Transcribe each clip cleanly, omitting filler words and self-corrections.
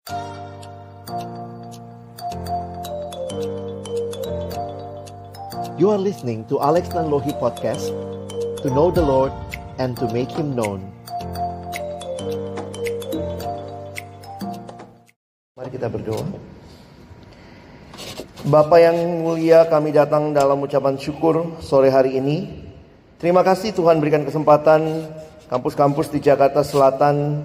You are listening to Alex Nanlohi Podcast, to know the Lord and to make Him known. Mari kita berdoa. Bapa yang mulia, kami datang dalam ucapan syukur sore hari ini. Terima kasih Tuhan berikan kesempatan kampus-kampus di Jakarta Selatan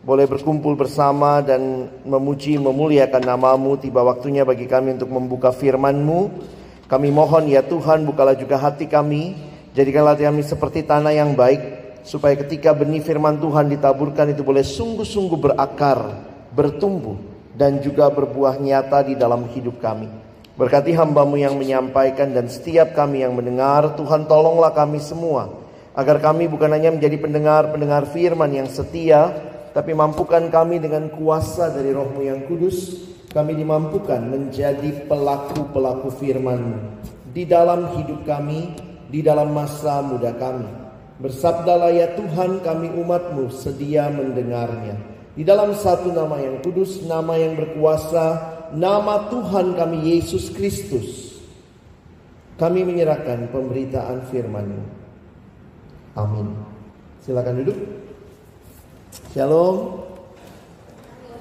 boleh berkumpul bersama dan memuji memuliakan nama-Mu. Tiba waktunya bagi kami untuk membuka firman-Mu. Kami mohon ya Tuhan, bukalah juga hati kami, jadikanlah kami seperti tanah yang baik, supaya ketika benih firman Tuhan ditaburkan itu boleh sungguh-sungguh berakar, bertumbuh, dan juga berbuah nyata di dalam hidup kami. Berkati hamba-Mu yang menyampaikan dan setiap kami yang mendengar. Tuhan, tolonglah kami semua, agar kami bukan hanya menjadi pendengar-pendengar firman yang setia, tapi mampukan kami dengan kuasa dari Roh-Mu yang kudus, kami dimampukan menjadi pelaku-pelaku firman-Mu di dalam hidup kami, di dalam masa muda kami. Bersabdalah ya Tuhan, kami umat-Mu sedia mendengarnya. Di dalam satu nama yang kudus, nama yang berkuasa, nama Tuhan kami Yesus Kristus, kami menyerahkan pemberitaan firman-Mu. Amin. Silakan duduk. Shalom.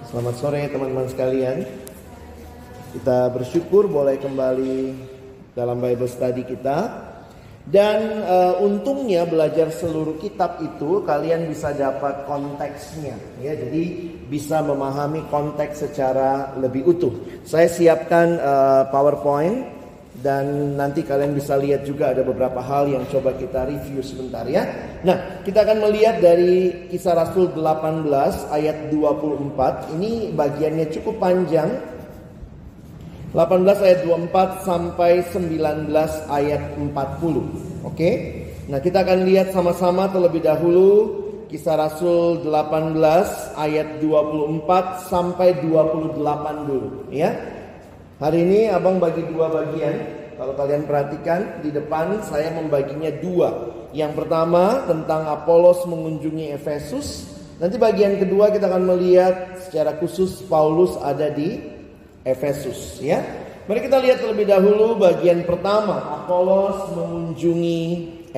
Selamat sore teman-teman sekalian. Kita bersyukur boleh kembali dalam Bible study kita. Dan untungnya belajar seluruh kitab itu kalian bisa dapat konteksnya ya. Jadi bisa memahami konteks secara lebih utuh. Saya siapkan PowerPoint dan nanti kalian bisa lihat juga ada beberapa hal yang coba kita review sebentar ya. Nah, kita akan melihat dari Kisah Rasul 18 ayat 24. Ini bagiannya cukup panjang. 18 ayat 24 sampai 19 ayat 40. Oke. Nah, kita akan lihat sama-sama terlebih dahulu Kisah Rasul 18 ayat 24 sampai 28 dulu ya. Hari ini abang bagi dua bagian. Kalau kalian perhatikan di depan saya membaginya dua. Yang pertama tentang Apolos mengunjungi Efesus. Nanti bagian kedua kita akan melihat secara khusus Paulus ada di Efesus ya. Mari kita lihat terlebih dahulu bagian pertama, Apolos mengunjungi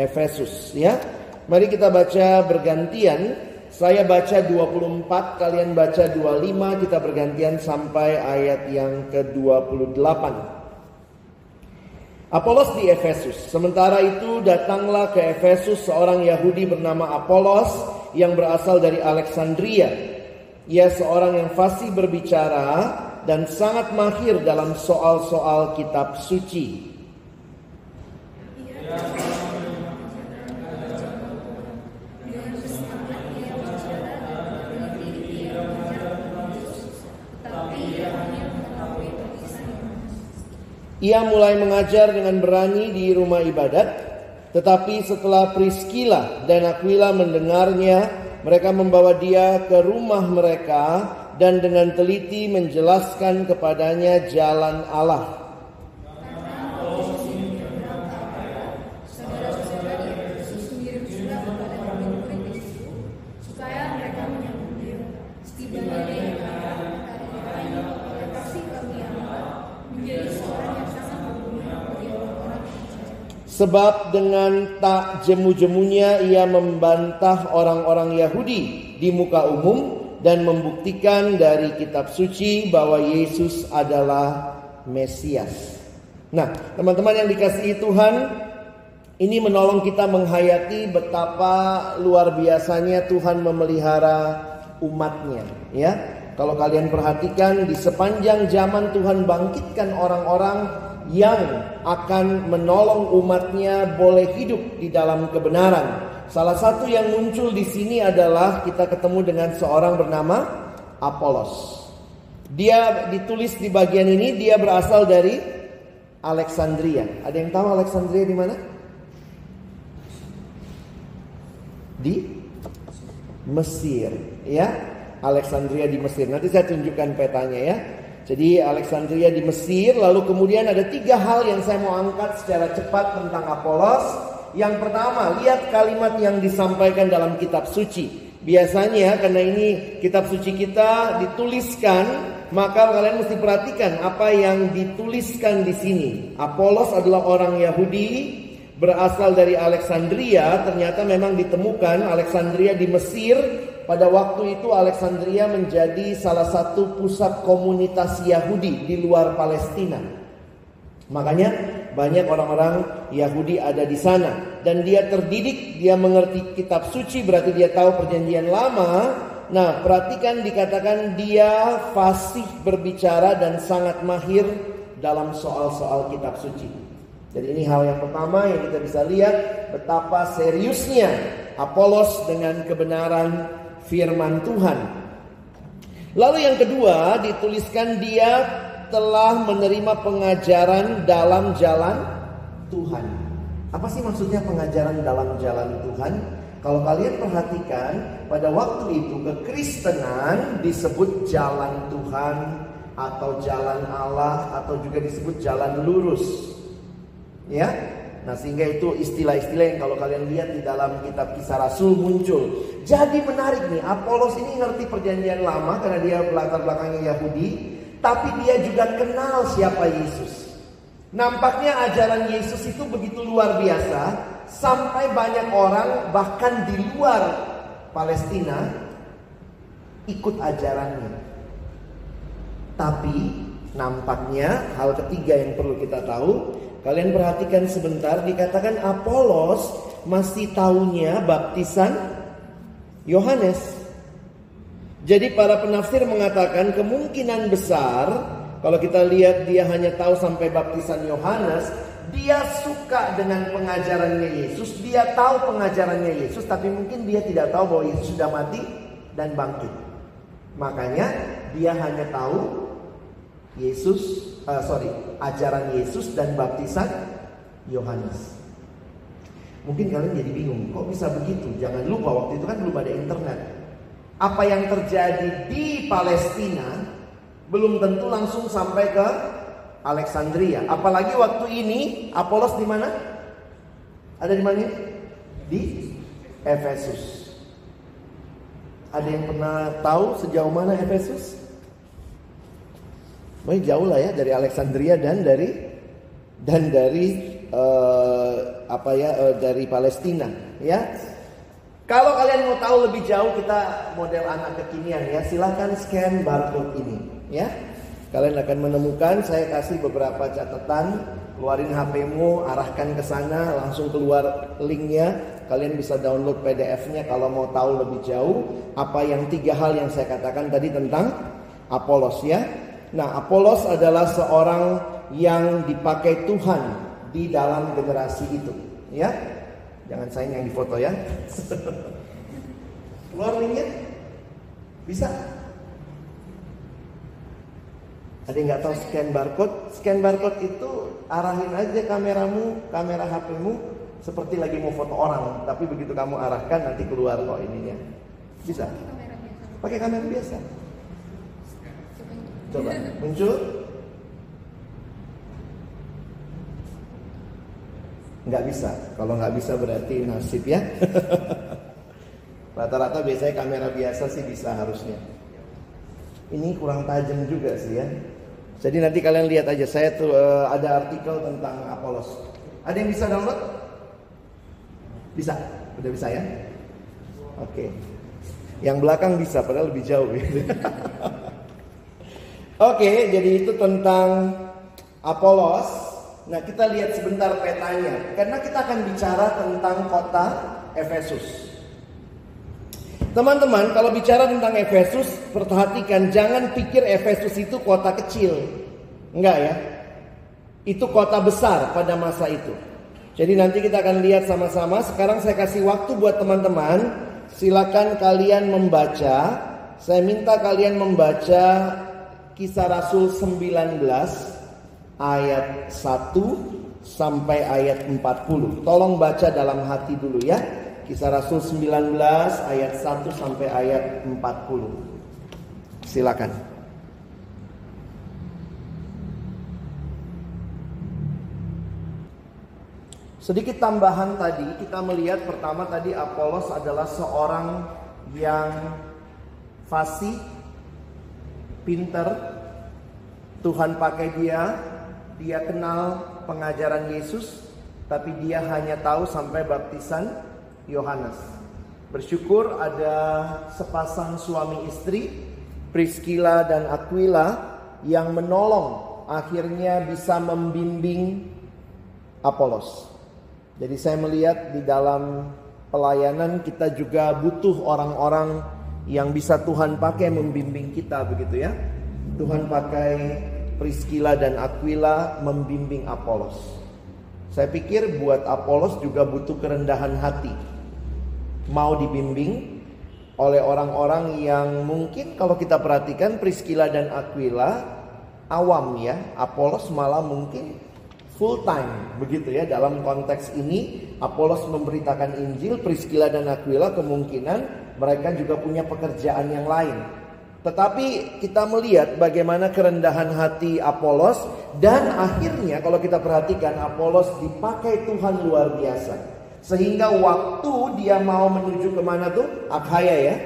Efesus ya. Mari kita baca bergantian. Saya baca 24, kalian baca 25, kita bergantian sampai ayat yang ke-28. Apolos di Efesus. Sementara itu datanglah ke Efesus seorang Yahudi bernama Apolos yang berasal dari Alexandria. Ia seorang yang fasih berbicara dan sangat mahir dalam soal-soal kitab suci. Ia mulai mengajar dengan berani di rumah ibadat, tetapi setelah Priskila dan Aquila mendengarnya, mereka membawa dia ke rumah mereka dan dengan teliti menjelaskan kepadanya jalan Allah. Sebab dengan tak jemu-jemunya ia membantah orang-orang Yahudi di muka umum dan membuktikan dari kitab suci bahwa Yesus adalah Mesias. Nah, teman-teman yang dikasihi Tuhan, ini menolong kita menghayati betapa luar biasanya Tuhan memelihara umatnya ya. Kalau kalian perhatikan di sepanjang zaman Tuhan bangkitkan orang-orang yang akan menolong umatnya boleh hidup di dalam kebenaran. Salah satu yang muncul di sini adalah kita ketemu dengan seorang bernama Apolos. Dia ditulis di bagian ini, dia berasal dari Alexandria. Ada yang tahu Alexandria di mana? Di Mesir, ya. Alexandria di Mesir. Nanti saya tunjukkan petanya ya. Jadi Alexandria di Mesir. Lalu kemudian ada 3 hal yang saya mau angkat secara cepat tentang Apolos. Yang pertama, lihat kalimat yang disampaikan dalam kitab suci. Biasanya karena ini kitab suci kita dituliskan, maka kalian mesti perhatikan apa yang dituliskan di sini. Apolos adalah orang Yahudi, berasal dari Alexandria. Ternyata memang ditemukan Alexandria di Mesir. Pada waktu itu Alexandria menjadi salah satu pusat komunitas Yahudi di luar Palestina. Makanya banyak orang-orang Yahudi ada di sana. Dan dia terdidik, dia mengerti kitab suci, berarti dia tahu perjanjian lama. Nah, perhatikan dikatakan dia fasih berbicara dan sangat mahir dalam soal-soal kitab suci. Jadi ini hal yang pertama yang kita bisa lihat betapa seriusnya Apolos dengan kebenaran firman Tuhan. Lalu yang kedua dituliskan dia telah menerima pengajaran dalam jalan Tuhan. Apa sih maksudnya pengajaran dalam jalan Tuhan? Kalau kalian perhatikan, pada waktu itu kekristenan disebut jalan Tuhan atau jalan Allah atau juga disebut jalan lurus. Ya. Nah, sehingga itu istilah-istilah yang kalau kalian lihat di dalam kitab Kisah Rasul muncul. Jadi menarik nih, Apolos ini ngerti perjanjian lama karena dia latar belakangnya Yahudi, tapi dia juga kenal siapa Yesus. Nampaknya ajaran Yesus itu begitu luar biasa sampai banyak orang bahkan di luar Palestina ikut ajarannya. Tapi nampaknya hal ketiga yang perlu kita tahu, kalian perhatikan sebentar, dikatakan Apolos masih taunya baptisan Yohanes. Jadi para penafsir mengatakan kemungkinan besar kalau kita lihat dia hanya tahu sampai baptisan Yohanes, dia suka dengan pengajarannya Yesus, dia tahu pengajarannya Yesus, tapi mungkin dia tidak tahu bahwa Yesus sudah mati dan bangkit. Makanya dia hanya tahu ajaran Yesus dan baptisan Yohanes. Mungkin kalian jadi bingung, kok bisa begitu? Jangan lupa waktu itu kan belum ada internet. Apa yang terjadi di Palestina belum tentu langsung sampai ke Alexandria. Apalagi waktu ini Apolos di mana? Ada di mana? Di Efesus. Ada yang pernah tahu sejauh mana Efesus? Jauh lah ya dari Alexandria dan dari Palestina, ya. Kalau kalian mau tahu lebih jauh, kita model anak kekinian ya, silahkan scan barcode ini, ya. Kalian akan menemukan, saya kasih beberapa catatan, keluarin HP-mu, arahkan ke sana, langsung keluar linknya. Kalian bisa download PDF-nya kalau mau tahu lebih jauh apa yang 3 hal yang saya katakan tadi tentang Apolos, ya. Nah, Apolos adalah seorang yang dipakai Tuhan di dalam generasi itu, ya. Jangan saya yang difoto ya. Keluar linknya? Bisa? Ada yang nggak tahu scan barcode? Scan barcode itu arahin aja kameramu, kamera HP-mu seperti lagi mau foto orang, tapi begitu kamu arahkan nanti keluar kok ininya. Bisa? Pakai kamera biasa. Coba muncul. Nggak bisa. Kalau nggak bisa berarti nasib ya. Rata-rata biasanya kamera biasa sih bisa harusnya. Ini kurang tajam juga sih ya. Jadi nanti kalian lihat aja, saya tuh ada artikel tentang Apolos. Ada yang bisa download? Bisa? Udah bisa ya? Oke. Yang belakang bisa, padahal lebih jauh gitu. Oke, jadi itu tentang Apolos. Nah, kita lihat sebentar petanya, karena kita akan bicara tentang kota Efesus. Teman-teman, kalau bicara tentang Efesus, perhatikan, jangan pikir Efesus itu kota kecil. Enggak ya. Itu kota besar pada masa itu. Jadi nanti kita akan lihat sama-sama. Sekarang saya kasih waktu buat teman-teman. Silakan kalian membaca. Saya minta kalian membaca Kisah Rasul 19 ayat 1 sampai ayat 40. Tolong baca dalam hati dulu ya. Kisah Rasul 19 ayat 1 sampai ayat 40. Silakan. Sedikit tambahan tadi, kita melihat pertama tadi Apolos adalah seorang yang fasih, pinter. Tuhan pakai dia kenal pengajaran Yesus, tapi dia hanya tahu sampai baptisan Yohanes. Bersyukur ada sepasang suami istri, Priscilla dan Aquila, yang menolong akhirnya bisa membimbing Apolos. Jadi saya melihat di dalam pelayanan kita juga butuh orang-orang yang bisa Tuhan pakai membimbing kita, begitu ya. Tuhan pakai Priscilla dan Aquila membimbing Apolos. Saya pikir buat Apolos juga butuh kerendahan hati, mau dibimbing oleh orang-orang yang mungkin kalau kita perhatikan Priscilla dan Aquila awam ya. Apolos malah mungkin full time, begitu ya. Dalam konteks ini Apolos memberitakan Injil, Priscilla dan Aquila kemungkinan mereka juga punya pekerjaan yang lain. Tetapi kita melihat bagaimana kerendahan hati Apolos, dan akhirnya kalau kita perhatikan Apolos dipakai Tuhan luar biasa. Sehingga waktu dia mau menuju kemana tuh? Akhaya ya,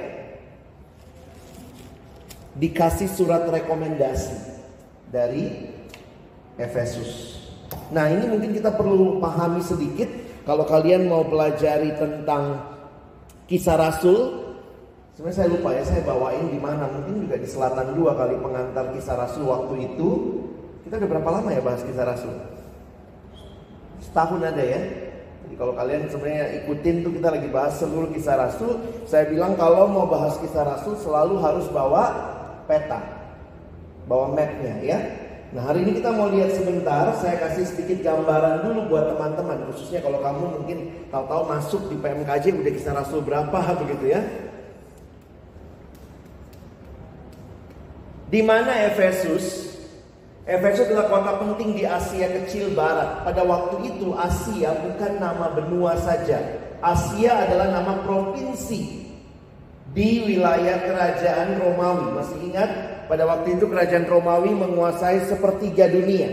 dikasih surat rekomendasi dari Efesus. Nah ini mungkin kita perlu pahami sedikit. Kalau kalian mau pelajari tentang Kisah Rasul, sebenarnya saya lupa ya, saya bawain di mana, mungkin juga di Selatan 2 kali pengantar Kisah Rasul waktu itu. Kita udah berapa lama ya bahas Kisah Rasul? Setahun ada ya. Jadi kalau kalian sebenarnya ikutin tuh, kita lagi bahas seluruh Kisah Rasul. Saya bilang kalau mau bahas Kisah Rasul selalu harus bawa peta, bawa mapnya ya. Nah hari ini kita mau lihat sebentar, saya kasih sedikit gambaran dulu buat teman-teman, khususnya kalau kamu mungkin tahu-tahu masuk di PMKJ udah Kisah Rasul berapa begitu ya. Di mana Efesus? Efesus adalah kota penting di Asia Kecil Barat. Pada waktu itu Asia bukan nama benua saja. Asia adalah nama provinsi di wilayah kerajaan Romawi. Masih ingat? Pada waktu itu kerajaan Romawi menguasai sepertiga dunia.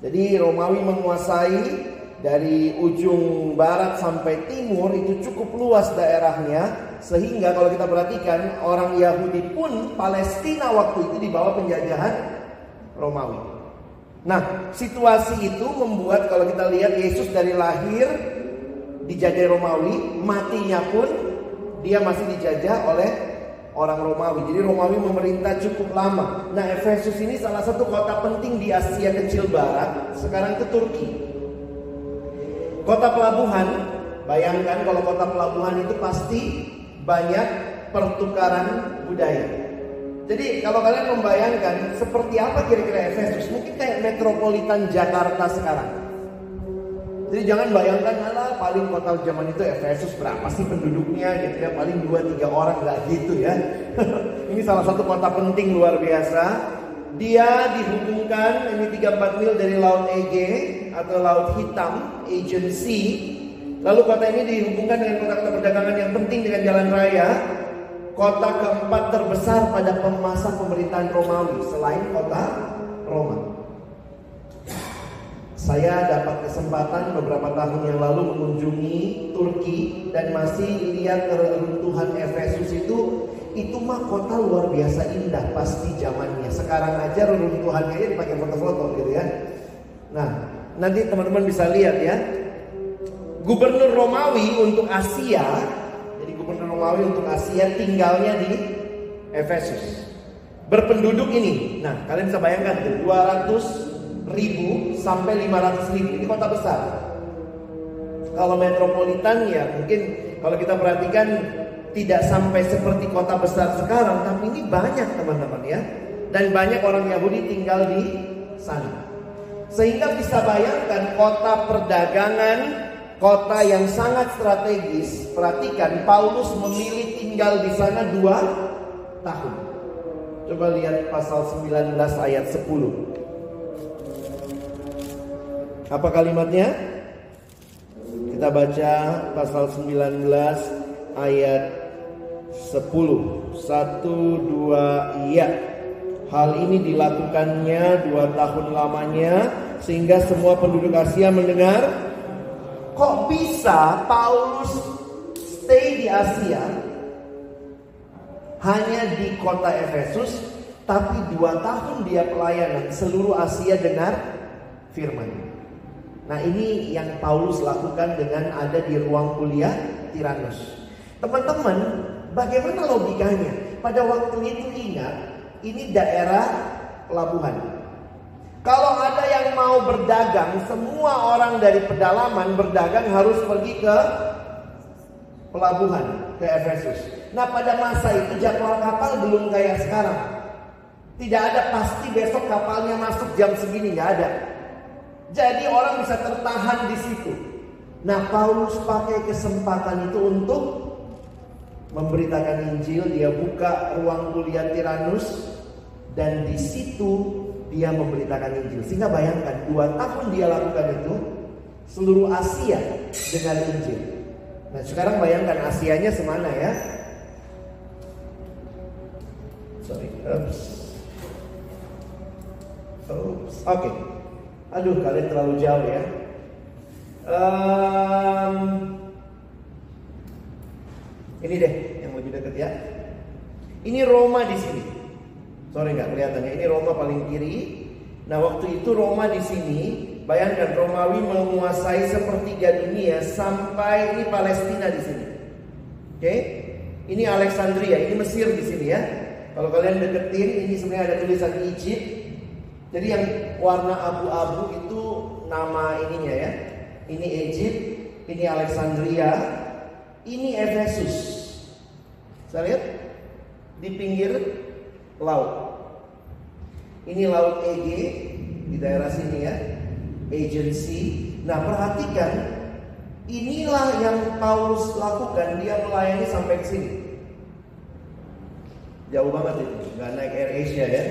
Jadi Romawi menguasai dari ujung barat sampai timur, itu cukup luas daerahnya. Sehingga kalau kita perhatikan, orang Yahudi pun Palestina waktu itu di bawah penjajahan Romawi. Nah situasi itu membuat kalau kita lihat Yesus dari lahir dijajah Romawi, matinya pun dia masih dijajah oleh orang Romawi. Jadi Romawi memerintah cukup lama. Nah Efesus ini salah satu kota penting di Asia Kecil Barat. Sekarang itu Turki. Kota pelabuhan. Bayangkan kalau kota pelabuhan itu pasti banyak pertukaran budaya. Jadi kalau kalian membayangkan seperti apa kira-kira Efesus, mungkin kayak metropolitan Jakarta sekarang. Jadi jangan bayangkan lah paling kota zaman itu Efesus berapa sih penduduknya gitu ya, paling 2-3 orang, nggak gitu ya. Ini salah satu kota penting luar biasa. Dia dihubungkan ini 3-4 mil dari Laut Ege atau Laut Hitam, Aegean Sea. Lalu kota ini dihubungkan dengan kota-kota perdagangan yang penting dengan jalan raya. Kota keempat terbesar pada masa pemerintahan Romawi selain kota Roma. Saya dapat kesempatan beberapa tahun yang lalu mengunjungi Turki dan masih lihat keruntuhan Efesus itu mah kota luar biasa indah pasti zamannya. Sekarang aja reruntuhannya aja dipakai foto-foto gitu ya. Nah, nanti teman-teman bisa lihat ya. Gubernur Romawi untuk Asia, jadi gubernur Romawi untuk Asia tinggalnya di Efesus. Berpenduduk ini, nah kalian bisa bayangkan tuh 200.000 sampai 500.000. Ini kota besar. Kalau metropolitan ya mungkin kalau kita perhatikan tidak sampai seperti kota besar sekarang, tapi ini banyak teman-teman ya. Dan banyak orang Yahudi tinggal di sana. Sehingga bisa bayangkan kota perdagangan, kota yang sangat strategis. Perhatikan Paulus memilih tinggal di sana 2 tahun. Coba lihat pasal 19 ayat 10. Apa kalimatnya? Kita baca pasal 19 ayat 10. 1, 2, iya. Hal ini dilakukannya 2 tahun lamanya, sehingga semua penduduk Asia mendengar. Kok bisa Paulus stay di Asia hanya di kota Efesus, tapi 2 tahun dia pelayanan, seluruh Asia dengar firman. Nah, ini yang Paulus lakukan dengan ada di ruang kuliah Tiranus. Teman-teman, bagaimana logikanya? Pada waktu itu ingat, ini daerah pelabuhan. Kalau ada yang mau berdagang, semua orang dari pedalaman berdagang harus pergi ke pelabuhan, ke Efesus. Nah, pada masa itu jadwal kapal belum kayak sekarang. Tidak ada pasti besok kapalnya masuk jam segini, nggak ada. Jadi orang bisa tertahan di situ. Nah, Paulus pakai kesempatan itu untuk memberitakan Injil. Dia buka ruang kuliah Tiranus dan di situ dia memberitakan Injil. Sehingga bayangkan 2 tahun dia lakukan itu, seluruh Asia dengan Injil. Nah, sekarang bayangkan Asianya semana ya? Oke. Aduh, kalian terlalu jauh ya. Ini deh yang lebih dekat ya. Ini Roma di sini. Sorry nggak kelihatan ya. Ini Roma paling kiri. Nah, waktu itu Roma di sini, bayangkan Romawi menguasai sepertiga dunia sampai ini Palestina di sini. Oke? Ini Alexandria, ini Mesir di sini ya. Kalau kalian deketin, ini sebenarnya ada tulisan Egypt. Jadi yang warna abu-abu itu nama ininya ya. Ini Egypt, ini Alexandria, ini Efesus. Saya lihat di pinggir laut. Ini laut Ege di daerah sini ya, Agency. Nah, perhatikan, inilah yang Paulus lakukan. Dia melayani sampai ke sini. Jauh banget itu, nggak naik Air Asia ya.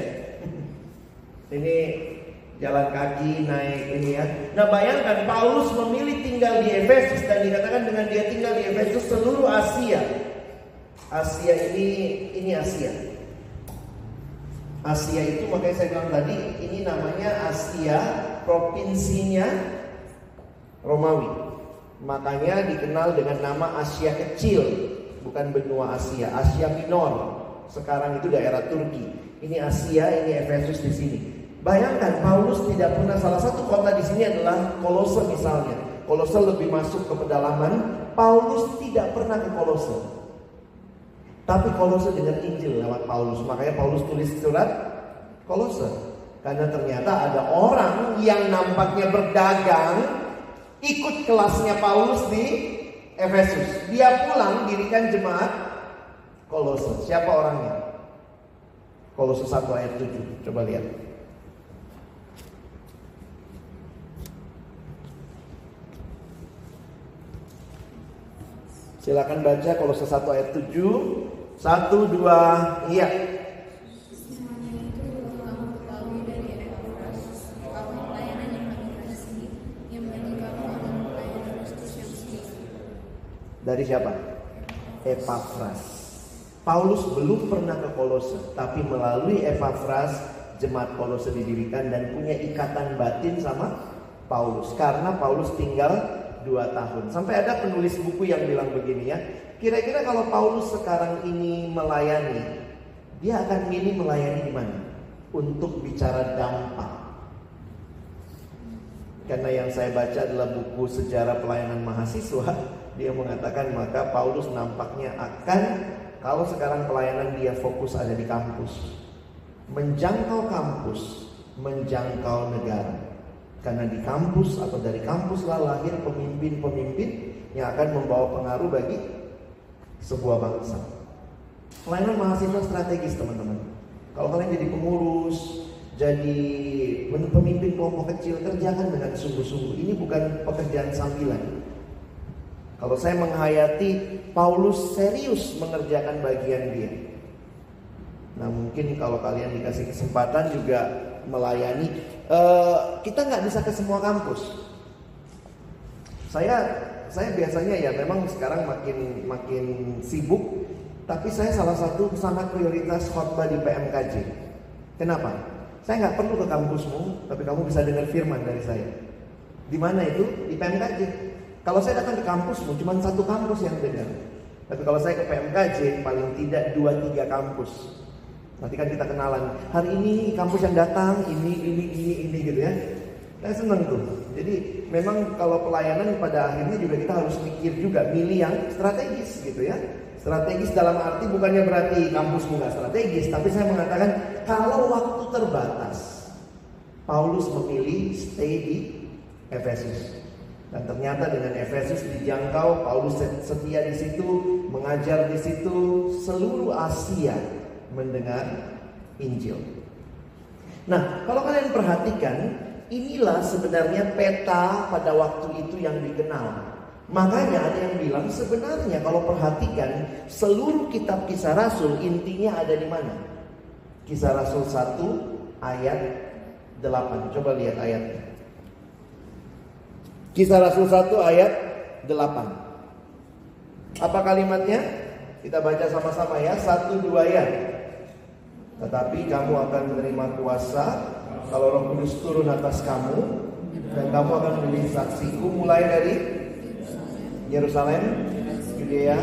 Ini jalan kaki naik ini ya. Nah, bayangkan Paulus memilih tinggal di Efesus dan dikatakan dengan dia tinggal di Efesus seluruh Asia. Asia ini Asia. Asia itu makanya saya bilang tadi ini namanya Asia, provinsinya Romawi. Makanya dikenal dengan nama Asia Kecil, bukan benua Asia, Asia Minor. Sekarang itu daerah Turki. Ini Asia, ini Efesus di sini. Bayangkan Paulus tidak pernah, salah satu kota di sini adalah Kolose misalnya. Kolose lebih masuk ke pedalaman. Paulus tidak pernah ke Kolose. Tapi Kolose dengan Injil lewat Paulus. Makanya Paulus tulis surat Kolose. Karena ternyata ada orang yang nampaknya berdagang ikut kelasnya Paulus di Efesus. Dia pulang dirikan jemaat Kolose. Siapa orangnya? Kolose 1 ayat 7. Coba lihat. Silakan baca Kolose 1 ayat 7. 1, 2, iya. Dari siapa? Epafras. Paulus belum pernah ke Kolose, tapi melalui Epafras jemaat Kolose didirikan dan punya ikatan batin sama Paulus. Karena Paulus tinggal 2 tahun. Sampai ada penulis buku yang bilang begini ya, kira-kira kalau Paulus sekarang ini melayani, dia akan milih melayani di mana? Untuk bicara dampak. Karena yang saya baca adalah buku sejarah pelayanan mahasiswa. Dia mengatakan maka Paulus nampaknya akan, kalau sekarang pelayanan dia fokus ada di kampus, menjangkau kampus, menjangkau negara. Karena di kampus atau dari kampuslah lahir pemimpin-pemimpin yang akan membawa pengaruh bagi sebuah bangsa. Pelayanan mahasiswa strategis teman-teman. Kalau kalian jadi pengurus, jadi pemimpin kelompok kecil, kerjakan dengan sungguh-sungguh. Ini bukan pekerjaan sambilan. Kalau saya menghayati Paulus serius mengerjakan bagian dia. Nah, mungkin kalau kalian dikasih kesempatan juga melayani. Kita nggak bisa ke semua kampus. Saya biasanya ya memang sekarang makin sibuk, tapi saya salah satu sangat prioritas khotbah di PMKJ. Kenapa? Saya nggak perlu ke kampusmu, tapi kamu bisa dengar firman dari saya. Di mana itu? Di PMKJ. Kalau saya datang ke kampusmu, cuma satu kampus yang dengar. Tapi kalau saya ke PMKJ paling tidak 2-3 kampus. Nanti kan kita kenalan. Hari ini kampus yang datang ini gitu ya. Saya senang tuh. Jadi memang kalau pelayanan pada akhirnya juga kita harus mikir juga, milih yang strategis gitu ya. Strategis dalam arti bukannya berarti kampusmu nggak strategis, tapi saya mengatakan kalau waktu terbatas, Paulus memilih stay di Efesus. Dan ternyata dengan Efesus dijangkau, Paulus setia di situ, mengajar di situ, seluruh Asia mendengar Injil. Nah, kalau kalian perhatikan, inilah sebenarnya peta pada waktu itu yang dikenal. Makanya ada yang bilang sebenarnya kalau perhatikan seluruh kitab Kisah Rasul intinya ada di mana? Kisah Rasul 1 ayat 8. Coba lihat ayatnya. Kisah Rasul 1 ayat 8. Apa kalimatnya? Kita baca sama-sama ya. 1-2 ya. Tetapi kamu akan menerima kuasa kalau Roh Kudus turun atas kamu, dan kamu akan menjadi saksiku mulai dari Yerusalem, Yudea,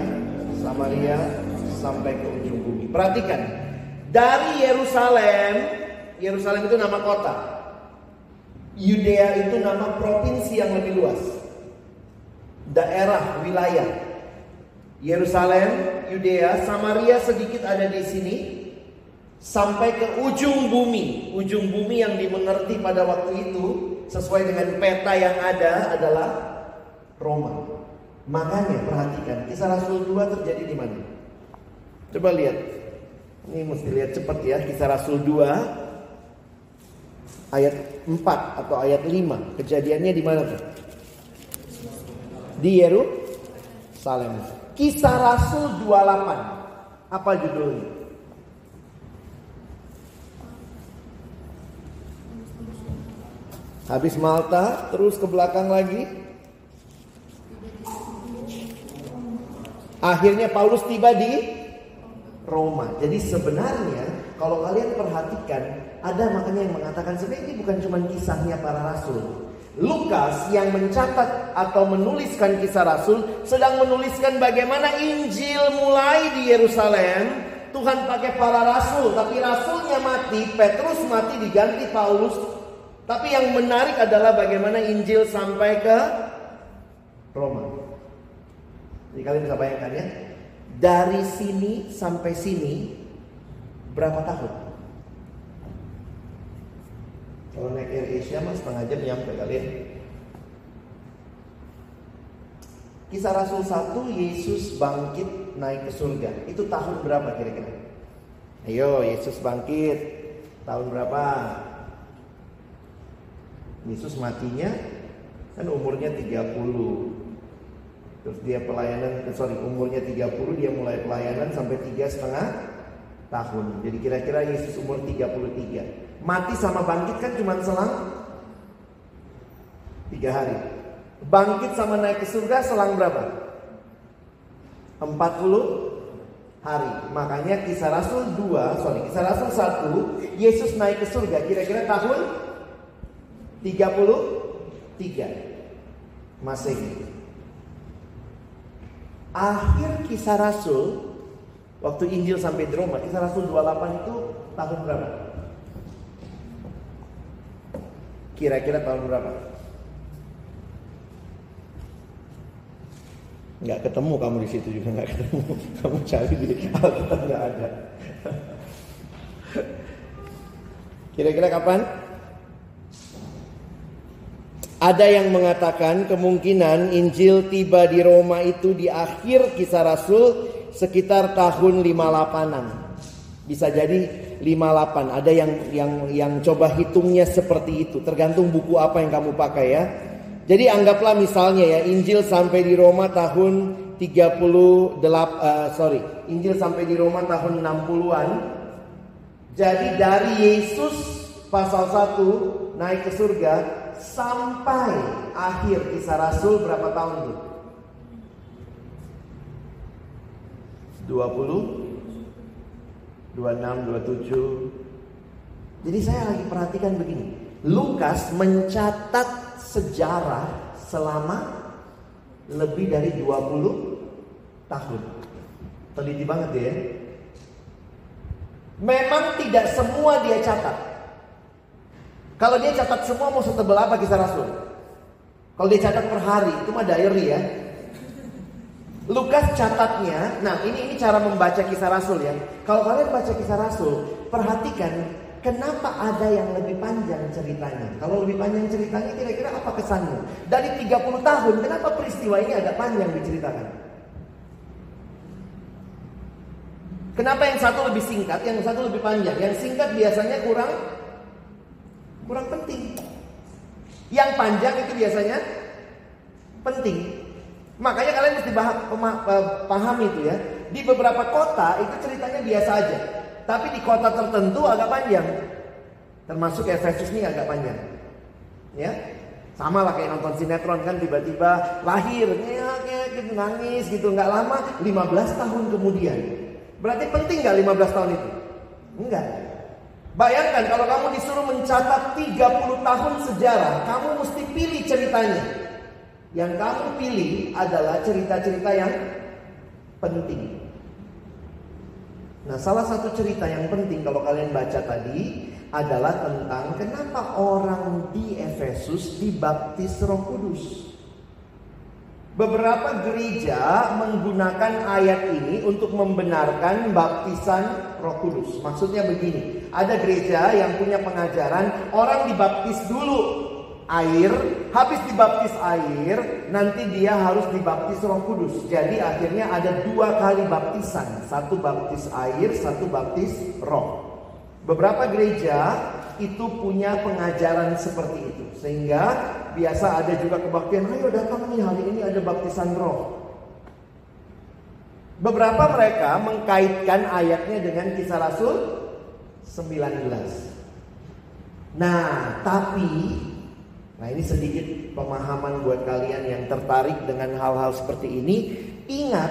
Samaria, sampai ke ujung bumi. Perhatikan, dari Yerusalem itu nama kota, Yudea itu nama provinsi yang lebih luas, daerah, wilayah. Yerusalem, Yudea, Samaria sedikit ada di sini, sampai ke ujung bumi. Ujung bumi yang dimengerti pada waktu itu sesuai dengan peta yang ada adalah Roma. Makanya perhatikan, Kisah Rasul 2 terjadi di mana? Coba lihat. Ini mesti lihat cepat ya. Kisah Rasul 2 ayat 4 atau ayat 5. Kejadiannya di mana tuh? Di Yerusalem. Kisah Rasul 28. Apa judulnya? Habis Malta, terus ke belakang lagi. Akhirnya Paulus tiba di Roma. Jadi sebenarnya kalau kalian perhatikan, ada makanya yang mengatakan sebenarnya ini bukan cuma kisahnya para rasul. Lukas yang mencatat atau menuliskan Kisah Rasul sedang menuliskan bagaimana Injil mulai di Yerusalem. Tuhan pakai para rasul, tapi rasulnya mati, Petrus mati diganti Paulus. Tapi yang menarik adalah bagaimana Injil sampai ke Roma. Jadi kalian bisa bayangkan ya, dari sini sampai sini berapa tahun? Kalau naik Air Asia mas setengah jam nyampe kalian. Kisah Rasul 1, Yesus bangkit naik ke surga. Itu tahun berapa kira-kira? Ayo, Yesus bangkit tahun berapa? Yesus matinya kan umurnya 30. Terus dia umurnya 30, dia mulai pelayanan sampai 3,5 tahun. Jadi kira-kira Yesus umur 33. Mati sama bangkit kan cuma selang 3 hari. Bangkit sama naik ke surga selang berapa? 40 hari. Makanya Kisah Rasul 1, Yesus naik ke surga kira-kira tahun 33 Masehi. Akhir Kisah Rasul, waktu Injil sampai di Roma, Kisah Rasul 28 itu tahun berapa? Kira-kira tahun berapa? Nggak ketemu kamu di situ juga, nggak ketemu. Kamu cari di Alkitab nggak ada. Kira-kira kapan? Ada yang mengatakan kemungkinan Injil tiba di Roma itu di akhir Kisah Rasul sekitar tahun 58-an. Bisa jadi 58. Ada yang coba hitungnya seperti itu. Tergantung buku apa yang kamu pakai ya. Jadi anggaplah misalnya ya, Injil sampai di Roma tahun Injil sampai di Roma tahun 60-an. Jadi dari Yesus pasal 1 naik ke surga sampai akhir Kisah Rasul berapa tahun itu? 20, 26, 27. Jadi saya lagi perhatikan begini. Lukas mencatat sejarah selama lebih dari 20 tahun. Teliti banget dia ya. Memang tidak semua dia catat. Kalau dia catat semua mau setebal apa Kisah Rasul? Kalau dia catat per hari itu mah diary ya. Lukas catatnya, nah ini cara membaca Kisah Rasul ya. Kalau kalian baca Kisah Rasul, perhatikan kenapa ada yang lebih panjang ceritanya. Kalau lebih panjang ceritanya kira-kira apa kesannya? Dari 30 tahun, kenapa peristiwa ini agak panjang diceritakan? Kenapa yang satu lebih singkat, yang satu lebih panjang? Yang singkat biasanya kurang penting. Yang panjang itu biasanya penting. Makanya kalian mesti paham itu ya. Di beberapa kota itu ceritanya biasa aja, tapi di kota tertentu agak panjang. Termasuk Efesus ini agak panjang. Ya, sama lah kayak nonton sinetron kan, tiba-tiba lahir, kayak gitu, nangis gitu, nggak lama 15 tahun kemudian. Berarti penting gak 15 tahun itu? Enggak. Bayangkan kalau kamu disuruh mencatat 30 tahun sejarah, kamu mesti pilih ceritanya. Yang kamu pilih adalah cerita-cerita yang penting. Nah, salah satu cerita yang penting kalau kalian baca tadi adalah tentang kenapa orang di Efesus dibaptis Roh Kudus. Beberapa gereja menggunakan ayat ini untuk membenarkan baptisan Roh Kudus. Maksudnya begini, ada gereja yang punya pengajaran orang dibaptis dulu air, habis dibaptis air, nanti dia harus dibaptis Roh Kudus. Jadi akhirnya ada 2 kali baptisan, satu baptis air, satu baptis roh. Beberapa gereja itu punya pengajaran seperti itu, sehingga biasa ada juga kebaktian, ayo datang nih hari ini ada baptisan roh. Beberapa mereka mengkaitkan ayatnya dengan Kisah Rasul 19. Nah ini sedikit pemahaman buat kalian yang tertarik dengan hal-hal seperti ini. Ingat,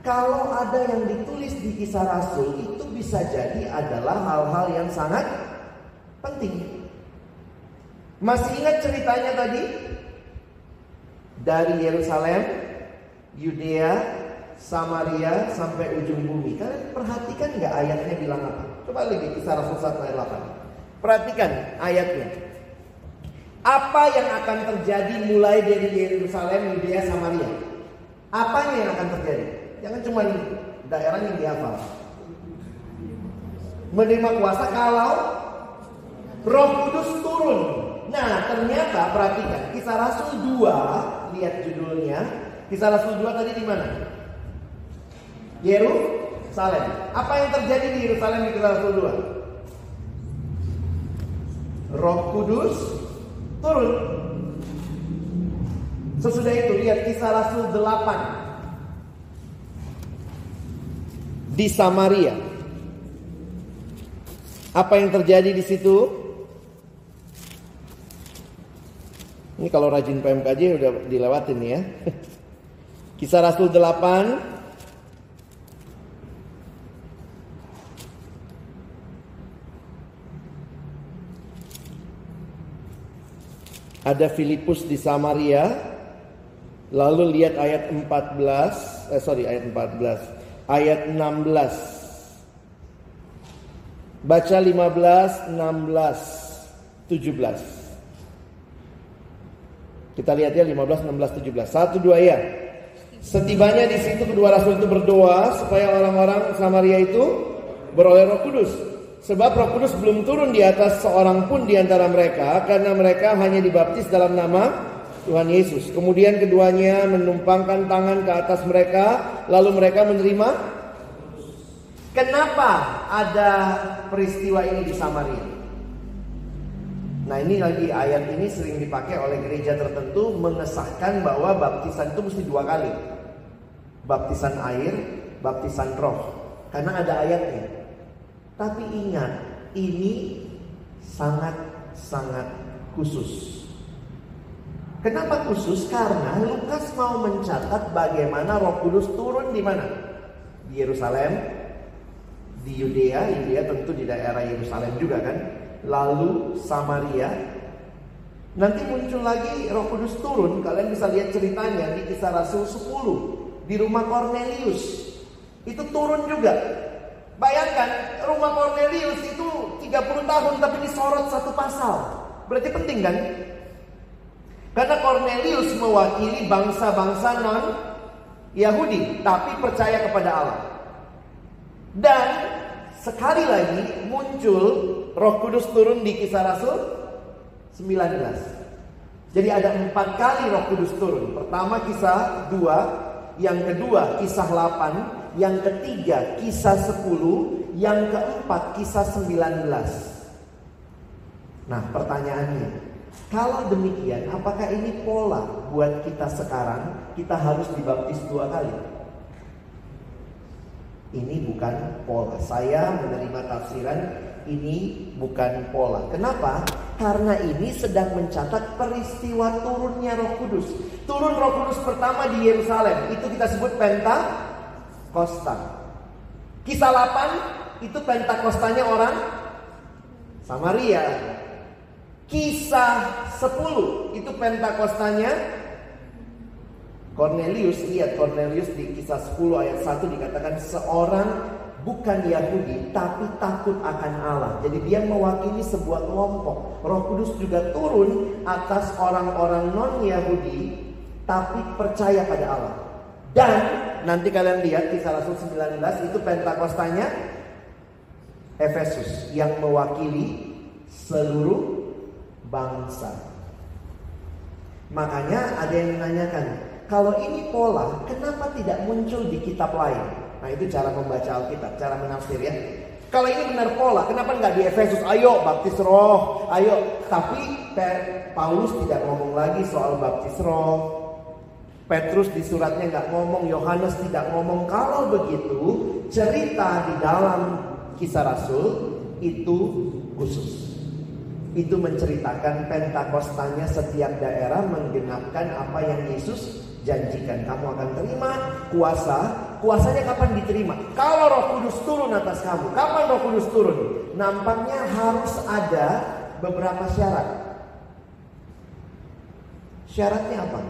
kalau ada yang ditulis di Kisah Rasul itu bisa jadi adalah hal-hal yang sangat penting. Masih ingat ceritanya tadi? Dari Yerusalem, Yudea, Samaria sampai ujung bumi. Kalian perhatikan nggak ayatnya bilang apa? Coba lihat Kisah Rasul 1 ayat 8. Perhatikan ayatnya. Apa yang akan terjadi mulai dari Yerusalem, Yudea, Samaria? Apanya yang akan terjadi? Jangan cuma daerah yang dihafal. Menerima kuasa kalau Roh Kudus turun. Nah, ternyata perhatikan Kisah Rasul 2, lihat judulnya. Kisah Rasul 2 tadi di mana? Yerusalem. Apa yang terjadi di Yerusalem di Kisah Rasul 2? Roh Kudus turun. Sesudah itu lihat Kisah Rasul 8 di Samaria. Apa yang terjadi di situ? Ini kalau rajin PMKJ udah dilewatin ya. Kisah Rasul 8 ada Filipus di Samaria. Lalu lihat ayat 16. Baca 15, 16, 17. Kita lihat ya 15, 16, 17. 1, 2 ya. Setibanya di situ kedua rasul itu berdoa supaya orang-orang Samaria itu beroleh Roh Kudus. Sebab Roh Kudus belum turun di atas seorang pun di antara mereka, karena mereka hanya dibaptis dalam nama Tuhan Yesus. Kemudian keduanya menumpangkan tangan ke atas mereka, lalu mereka menerima. Kenapa ada peristiwa ini di Samaria? Nah, ini lagi ayat ini sering dipakai oleh gereja tertentu mengesahkan bahwa baptisan itu mesti 2 kali. Baptisan air, baptisan roh. Karena ada ayatnya. Tapi ingat, ini sangat-sangat khusus. Kenapa khusus? Karena Lukas mau mencatat bagaimana Roh Kudus turun di mana? Di Yerusalem, di Yudea tentu di daerah Yerusalem juga kan. Lalu Samaria. Nanti muncul lagi Roh Kudus turun. Kalian bisa lihat ceritanya di Kisah Rasul 10 di rumah Kornelius. itu turun juga. Bayangkan rumah Cornelius itu 30 tahun tapi disorot satu pasal. Berarti penting kan? Karena Cornelius mewakili bangsa-bangsa non Yahudi tapi percaya kepada Allah. Dan sekali lagi muncul Roh Kudus turun di Kisah Rasul 19. Jadi ada 4 kali Roh Kudus turun. Pertama Kisah 2, yang kedua Kisah 8, yang ketiga Kisah 10, yang keempat Kisah 19. Nah, pertanyaannya, kalau demikian apakah ini pola buat kita sekarang? Kita harus dibaptis 2 kali. Ini bukan pola. Saya menerima tafsiran ini bukan pola. Kenapa? Karena ini sedang mencatat peristiwa turunnya Roh Kudus. Turun Roh Kudus pertama di Yerusalem, itu kita sebut Pentakosta. Kisah 8 itu Pentakostanya orang Samaria. Kisah 10 itu Pentakostanya Cornelius. Lihat Cornelius di Kisah 10 ayat 1 dikatakan seorang bukan Yahudi tapi takut akan Allah. Jadi dia mewakili sebuah kelompok. Roh Kudus juga turun atas orang-orang non-Yahudi tapi percaya pada Allah. Dan nanti kalian lihat Kisah Rasul 19 itu Pentakostanya Efesus yang mewakili seluruh bangsa. Makanya ada yang menanyakan, kalau ini pola, kenapa tidak muncul di kitab lain? Nah, itu cara membaca Alkitab, cara menafsir ya. Kalau ini benar pola, kenapa nggak di Efesus? Ayo baptis roh, ayo. Tapi Paulus tidak ngomong lagi soal baptis roh. Petrus di suratnya nggak ngomong, Yohanes tidak ngomong. Kalau begitu, cerita di dalam Kisah Rasul itu khusus. Itu menceritakan Pentakostanya setiap daerah menggenapkan apa yang Yesus janjikan. Kamu akan terima kuasa. Kuasanya kapan diterima? Kalau Roh Kudus turun atas kamu. Kapan Roh Kudus turun? Nampaknya harus ada beberapa syarat. Syaratnya apa?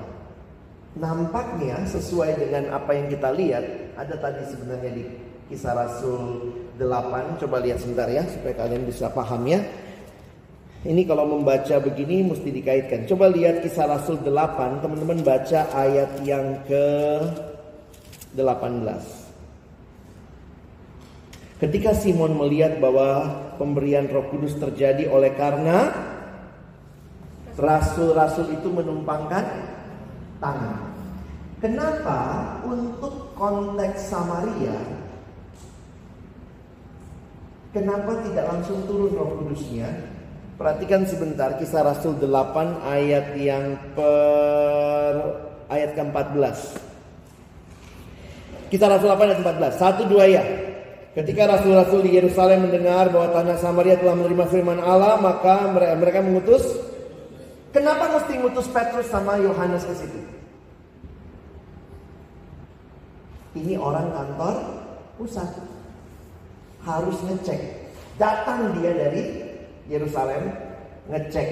Nampaknya sesuai dengan apa yang kita lihat. Ada tadi sebenarnya di Kisah Rasul 8. Coba lihat sebentar ya supaya kalian bisa paham ya. Ini kalau membaca begini mesti dikaitkan. Coba lihat Kisah Rasul 8. Teman-teman baca ayat yang ke-18. Ketika Simon melihat bahwa pemberian Roh Kudus terjadi oleh karena rasul-rasul itu menumpangkan tangan. Kenapa untuk konteks Samaria, kenapa tidak langsung turun Roh Kudusnya? Perhatikan sebentar Kisah Rasul 8 ayat yang ayat ke-14. Kisah Rasul 8 ayat 14. 1-2 ya. Ketika rasul-rasul di Yerusalem mendengar bahwa tanah Samaria telah menerima firman Allah, maka mereka mengutus. Kenapa mesti ngutus Petrus sama Yohanes ke situ? Ini orang kantor pusat. Harus ngecek. Datang dia dari Yerusalem, ngecek.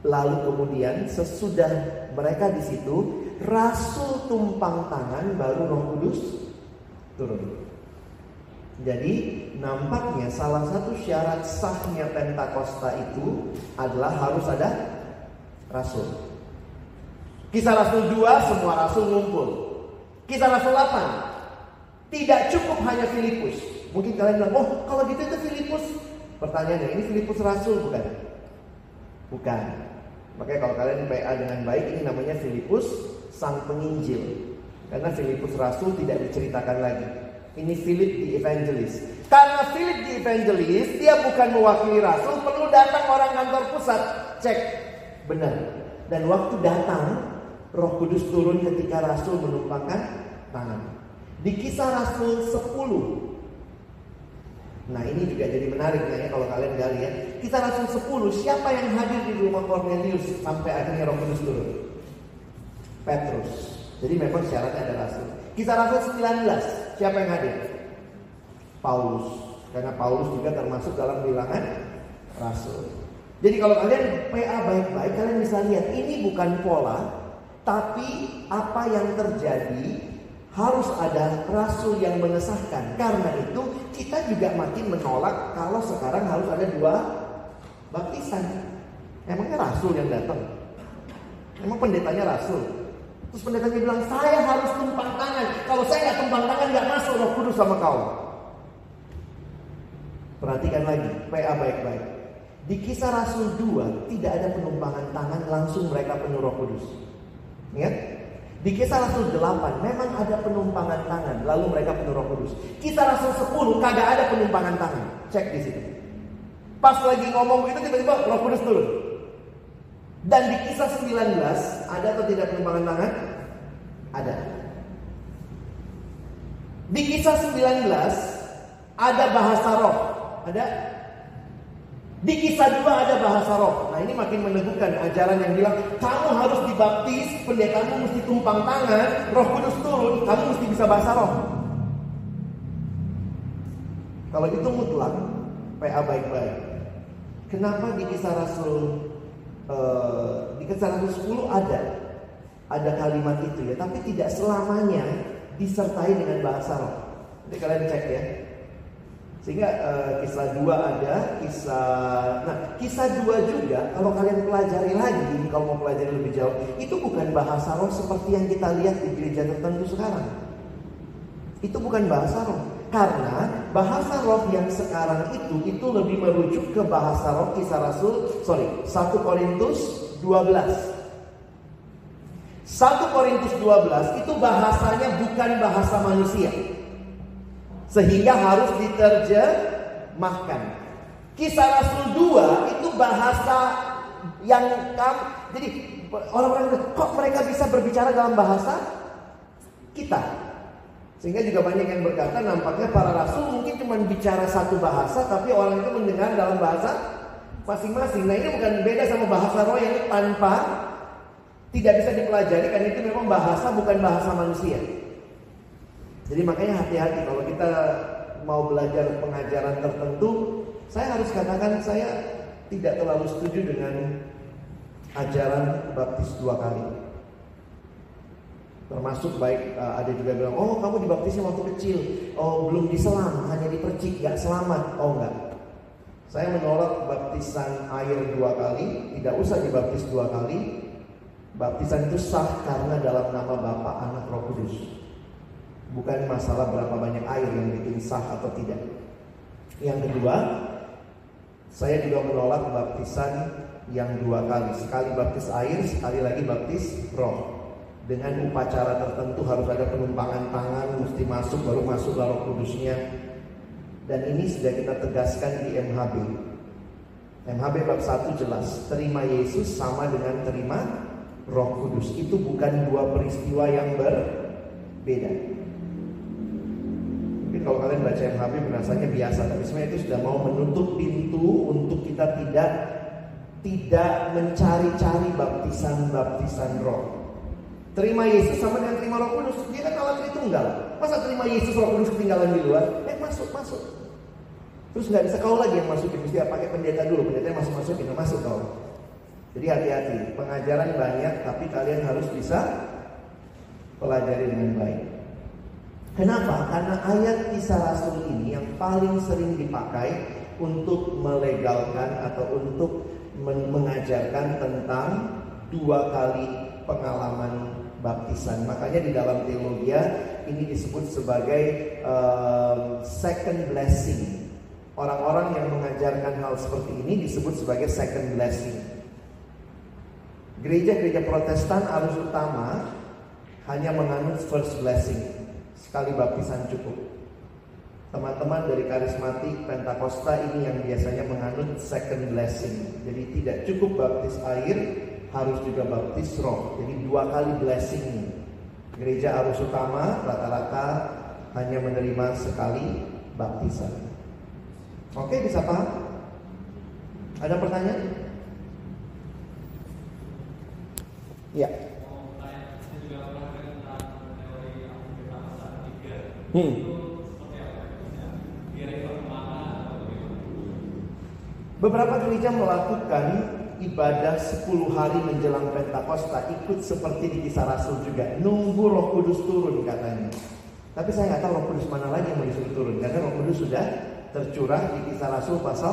Lalu kemudian sesudah mereka di situ, rasul tumpang tangan, baru Roh Kudus turun. Jadi nampaknya salah satu syarat sahnya Pentakosta itu adalah harus ada rasul. Kisah Rasul 2 semua rasul ngumpul. Kisah Rasul 8 tidak cukup hanya Filipus. Mungkin kalian bilang, oh kalau gitu itu Filipus. Pertanyaannya, ini Filipus rasul bukan? Bukan. Makanya kalau kalian PA dengan baik, ini namanya Filipus sang penginjil. Karena Filipus rasul tidak diceritakan lagi. Ini Philip the Evangelist. Karena Philip the Evangelist, dia bukan mewakili rasul, perlu datang orang kantor pusat cek benar. Dan waktu datang, Roh Kudus turun ketika rasul menumpangkan tangan. Di Kisah Rasul 10. Nah ini juga jadi menarik ya kalau kalian gali ya. Kisah Rasul 10, siapa yang hadir di rumah Cornelius sampai akhirnya Roh Kudus turun? Petrus. Jadi memang syaratnya ada rasul. Kisah Rasul 19, siapa yang hadir? Paulus. Karena Paulus juga termasuk dalam bilangan rasul. Jadi kalau kalian PA baik-baik, kalian bisa lihat ini bukan pola, tapi apa yang terjadi harus ada rasul yang mengesahkan. Karena itu kita juga makin menolak kalau sekarang harus ada 2 baptisan. Emangnya rasul yang datang? Emang pendetanya rasul? Terus pendetanya bilang, saya harus tumpang tangan. Kalau saya nggak tumpang tangan, nggak masuk Roh Kudus sama kau. Perhatikan lagi, PA baik-baik. Di Kisah Rasul 2 tidak ada penumpangan tangan, langsung mereka penuh Roh Kudus. Ingat? Di Kisah Rasul 8 memang ada penumpangan tangan, lalu mereka penuh Roh Kudus. Kisah Rasul 10 kagak ada penumpangan tangan. Cek di situ. Pas lagi ngomong itu tiba-tiba Roh Kudus turun. Dan di Kisah 19 ada atau tidak penumpangan tangan? Ada. Di Kisah 19 ada bahasa roh. Ada? Di Kisah 2 ada bahasa roh. Nah, ini makin meneguhkan ajaran yang bilang kamu harus dibaptis, pendetamu mesti tumpang tangan, Roh Kudus turun, kamu mesti bisa bahasa roh. Kalau itu mutlak, PA baik-baik. Kenapa di Kisah Rasul 10 ada kalimat itu ya, tapi tidak selamanya disertai dengan bahasa roh. Jadi kalian cek ya. Sehingga Kisah 2 ada, Kisah 2 juga kalau kalian pelajari lagi, kalau mau pelajari lebih jauh, itu bukan bahasa roh seperti yang kita lihat di gereja tertentu sekarang. Itu bukan bahasa roh. Karena bahasa roh yang sekarang itu lebih merujuk ke bahasa roh 1 Korintus 12. 1 Korintus 12 itu bahasanya bukan bahasa manusia, sehingga harus diterjemahkan. Kisah Rasul 2 itu bahasa yang jadi orang-orang kok mereka bisa berbicara dalam bahasa kita. Sehingga juga banyak yang berkata nampaknya para rasul mungkin cuma bicara satu bahasa, tapi orang itu mendengar dalam bahasa masing-masing. Nah, ini bukan beda sama bahasa roh yang tidak bisa dipelajari, karena itu memang bahasa bukan bahasa manusia. Jadi makanya hati-hati kalau kita mau belajar pengajaran tertentu. Saya harus katakan saya tidak terlalu setuju dengan ajaran baptis 2 kali. Termasuk baik ada juga bilang, oh kamu dibaptisnya waktu kecil, oh belum diselam, hanya dipercik, gak selamat. Oh enggak. Saya menolak baptisan air 2 kali, tidak usah dibaptis 2 kali. Baptisan itu sah karena dalam nama Bapa, Anak, Roh Kudus. Bukan masalah berapa banyak air yang bikin sah atau tidak. Yang kedua, saya juga menolak baptisan yang 2 kali. Sekali baptis air, sekali lagi baptis roh. Dengan upacara tertentu harus ada penumpangan tangan, mesti masuk, baru masuk Roh Kudusnya. Dan ini sudah kita tegaskan di MHB. MHB bab 1 jelas, terima Yesus sama dengan terima Roh Kudus. Itu bukan 2 peristiwa yang berbeda. Mungkin kalau kalian baca MHB merasanya biasa, tapi sebenarnya itu sudah mau menutup pintu untuk kita tidak mencari-cari baptisan roh. Terima Yesus sama dengan terima Roh Kudus. Dia kan Allah Tritunggal. Masa terima Yesus Roh Kudus ketinggalan di luar? Masuk. Terus nggak bisa kau lagi yang masukin, mesti pakai pendeta dulu. Pendetanya masukin, masuk kau. Jadi hati-hati. Pengajaran banyak, tapi kalian harus bisa pelajari dengan baik. Kenapa? Karena ayat Kisah Rasul ini yang paling sering dipakai untuk melegalkan atau untuk mengajarkan tentang 2 kali pengalaman baptisan. Makanya di dalam teologi ini disebut sebagai second blessing. Orang-orang yang mengajarkan hal seperti ini disebut sebagai second blessing. Gereja-gereja Protestan arus utama hanya menganut first blessing. Sekali baptisan cukup. Teman-teman dari karismatik Pentakosta ini yang biasanya menganut second blessing. Jadi tidak cukup baptis air, harus juga baptis roh. Jadi 2 kali blessing nih. Gereja arus utama rata-rata hanya menerima sekali baptisan. Oke, bisa paham? Ada pertanyaan? Ya. Beberapa gereja melakukan ibadah 10 hari menjelang Pentakosta, ikut seperti di Kisah Rasul juga, nunggu Roh Kudus turun katanya. Tapi saya nggak tahu Roh Kudus mana lagi yang mau disuruh turun, karena Roh Kudus sudah tercurah di Kisah Rasul pasal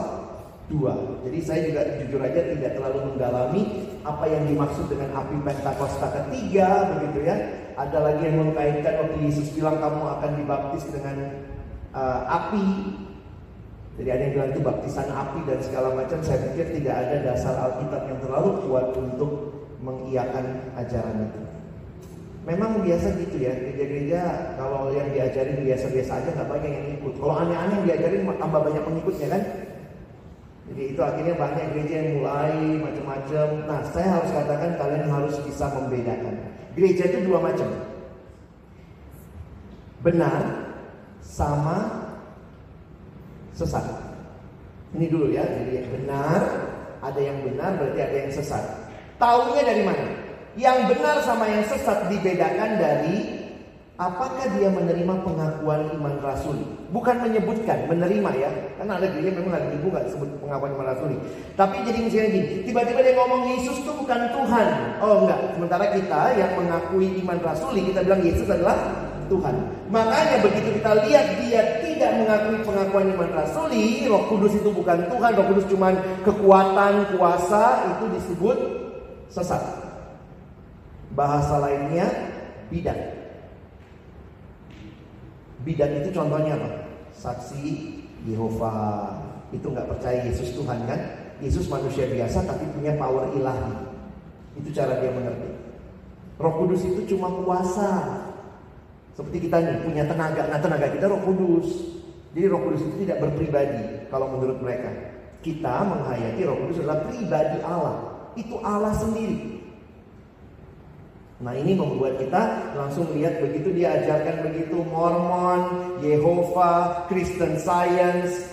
2. Jadi saya juga jujur aja tidak terlalu mendalami apa yang dimaksud dengan api Pentakosta ketiga, begitu ya. Ada lagi yang mengkaitkan waktu Yesus bilang kamu akan dibaptis dengan api. Jadi ada yang bilang itu baptisan api dan segala macam. Saya pikir tidak ada dasar Alkitab yang terlalu kuat untuk mengiyakan ajaran itu. Memang biasa gitu ya, gereja-gereja kalau yang diajarin biasa-biasa aja nggak banyak yang ikut. Kalau aneh-aneh yang diajarin tambah banyak pengikutnya kan. Jadi itu akhirnya banyak gereja yang mulai macam-macam. Nah, saya harus katakan kalian harus bisa membedakan. Gereja itu 2 macam. Benar sama sesat. Ini dulu ya, jadi benar, ada yang benar berarti ada yang sesat. Taunya dari mana? Yang benar sama yang sesat dibedakan dari apakah dia menerima pengakuan iman rasuli. Bukan menyebutkan, menerima ya. Karena ada gereja memang ada ibu gak sebut pengakuan iman rasuli. Tapi jadi misalnya gini, tiba-tiba dia ngomong Yesus itu bukan Tuhan. Oh enggak, sementara kita yang mengakui iman rasuli, kita bilang Yesus adalah Tuhan. Makanya begitu kita lihat dia tidak mengakui pengakuan iman rasuli, Roh Kudus itu bukan Tuhan, Roh Kudus cuma kekuatan, kuasa, itu disebut sesat. Bahasa lainnya bidat. Bidat itu contohnya apa? Saksi Yehova. Itu nggak percaya Yesus Tuhan kan? Yesus manusia biasa tapi punya power ilahi. Itu cara dia mengerti. Roh Kudus itu cuma kuasa. Seperti kita nih punya tenaga. Nah tenaga kita Roh Kudus. Jadi Roh Kudus itu tidak berpribadi kalau menurut mereka. Kita menghayati Roh Kudus adalah pribadi Allah. Itu Allah sendiri. Nah ini membuat kita langsung lihat begitu dia ajarkan begitu Mormon, Yehova, Christian Science,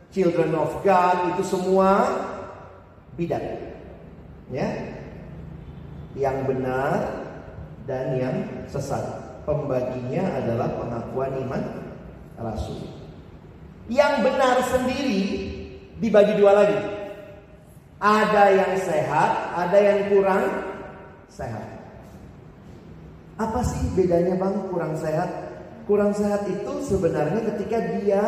Children of God, itu semua bidat. Ya. Yang benar dan yang sesat. Pembaginya adalah pengakuan iman rasul. Yang benar sendiri dibagi 2 lagi. Ada yang sehat, ada yang kurang sehat. Apa sih bedanya bang kurang sehat? Kurang sehat itu sebenarnya ketika dia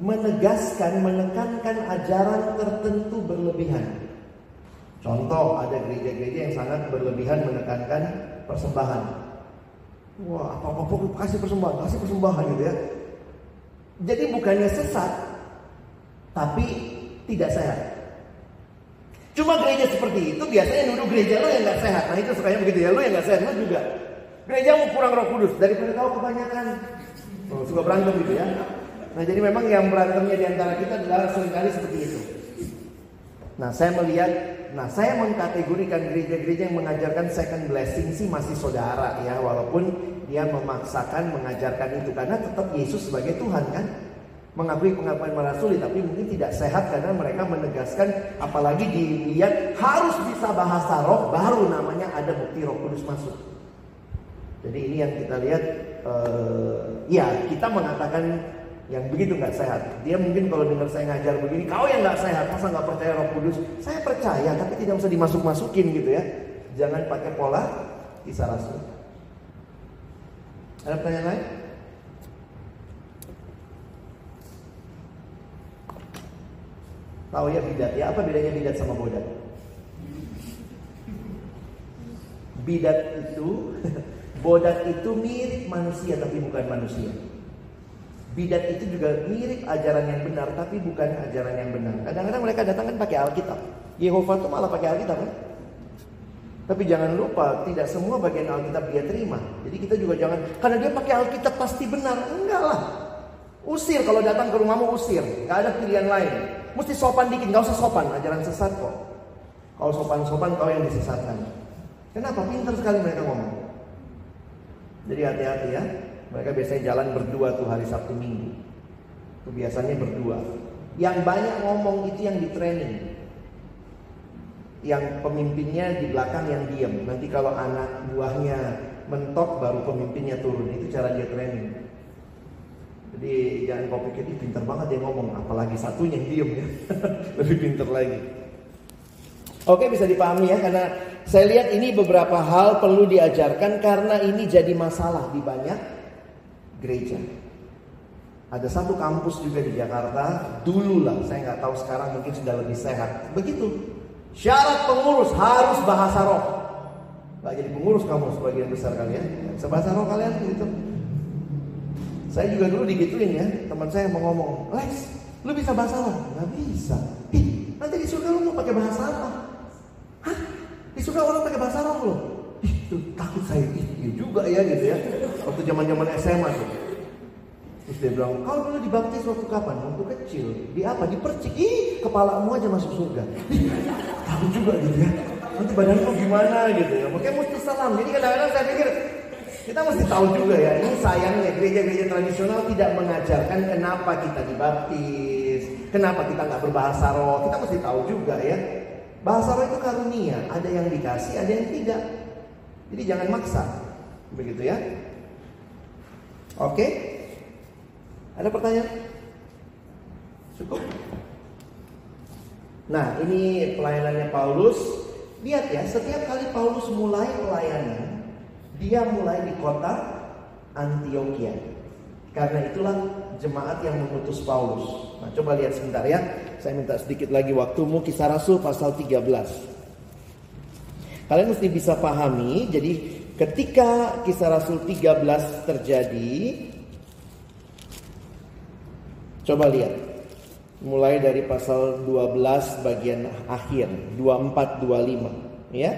menegaskan, menekankan ajaran tertentu berlebihan. Contoh, ada gereja-gereja yang sangat berlebihan menekankan persembahan. Wah, apa-apa kasih persembahan gitu ya. Jadi bukannya sesat, tapi tidak sehat. Cuma gereja seperti itu biasanya nuduh gereja lo yang gak sehat. Nah itu sukanya begitu ya, lo yang gak sehat, lo juga. Gereja mau kurang Roh Kudus daripada kau kebanyakan. Suka berantem gitu ya. Nah jadi memang yang berantemnya di antara kita adalah seringkali seperti itu. Nah saya mengkategorikan gereja-gereja yang mengajarkan second blessing sih masih saudara ya. Walaupun dia memaksakan mengajarkan itu karena tetap Yesus sebagai Tuhan kan. Mengakui pengakuan rasuli tapi mungkin tidak sehat karena mereka menegaskan apalagi dilihat harus bisa bahasa roh baru namanya ada bukti Roh Kudus masuk. Jadi ini yang kita lihat ya kita mengatakan yang begitu nggak sehat. Dia mungkin kalau dengar saya ngajar begini, kau yang nggak sehat, masa nggak percaya Roh Kudus? Saya percaya, tapi tidak usah dimasuk-masukin gitu ya. Jangan pakai pola Kisah Rasul. Ada pertanyaan lain? Tahu ya bidat ya? Apa bedanya bidat sama bodat? Bidat itu, bodat itu mirip manusia tapi bukan manusia. Bidat itu juga mirip ajaran yang benar tapi bukan ajaran yang benar. Kadang-kadang mereka datang kan pakai Alkitab. Yehova tuh malah pakai Alkitab kan. Tapi jangan lupa tidak semua bagian Alkitab dia terima. Jadi kita juga jangan karena dia pakai Alkitab pasti benar. Enggak lah. Usir kalau datang ke rumahmu usir. Gak ada pilihan lain. Mesti sopan dikit, gak usah sopan. Ajaran sesat kok. Kalau sopan-sopan kau yang disesatkan. Kenapa? Pintar sekali mereka ngomong. Jadi hati-hati ya. Mereka biasanya jalan berdua tuh hari Sabtu Minggu. Itu biasanya berdua. Yang banyak ngomong itu yang di training. Yang pemimpinnya di belakang yang diam. Nanti kalau anak buahnya mentok baru pemimpinnya turun. Itu cara dia training. Jadi jangan kau pikir pintar banget dia ngomong. Apalagi satunya yang diam ya. Lebih pintar lagi. Oke, bisa dipahami ya, karena saya lihat ini beberapa hal perlu diajarkan karena ini jadi masalah di banyak gereja. Ada satu kampus juga di Jakarta, dulu lah, saya nggak tahu sekarang mungkin sudah lebih sehat. Begitu, syarat pengurus harus bahasa roh. Nggak jadi pengurus kamu sebagian besar kalian, bisa bahasa roh kalian gitu. Saya juga dulu digituin ya, teman saya mau ngomong, Lex, lu bisa bahasa roh? Nggak bisa. Nanti di surga lu mau pakai bahasa apa? Hah? Di surga orang pakai bahasa roh loh. Tuh, takut saya, iya juga ya gitu ya. Waktu zaman SMA tuh. Terus dia bilang, kau dulu dibaptis waktu kapan? Waktu kecil. Di apa? Dipercik. Ih, kepalamu aja masuk surga. Takut juga gitu ya. Nanti badanmu gimana gitu ya. Makanya mesti salam. Jadi kadang-kadang saya pikir, kita mesti tahu juga ya. Ini sayangnya gereja-gereja tradisional tidak mengajarkan kenapa kita dibaptis. Kenapa kita nggak berbahasa roh. Kita mesti tahu juga ya. Bahasa roh itu karunia. Ada yang dikasih, ada yang tidak. Jadi jangan maksa. Begitu ya. Oke. Ada pertanyaan? Cukup? Nah, ini pelayanannya Paulus. Lihat ya, setiap kali Paulus mulai pelayanan, dia mulai di kota Antioquia. Karena itulah jemaat yang mengutus Paulus. Nah, coba lihat sebentar ya. Saya minta sedikit lagi waktumu, Kisah Rasul pasal 13. Kalian mesti bisa pahami, jadi ketika Kisah Rasul 13 terjadi, coba lihat, mulai dari pasal 12 bagian akhir, 24-25 ya.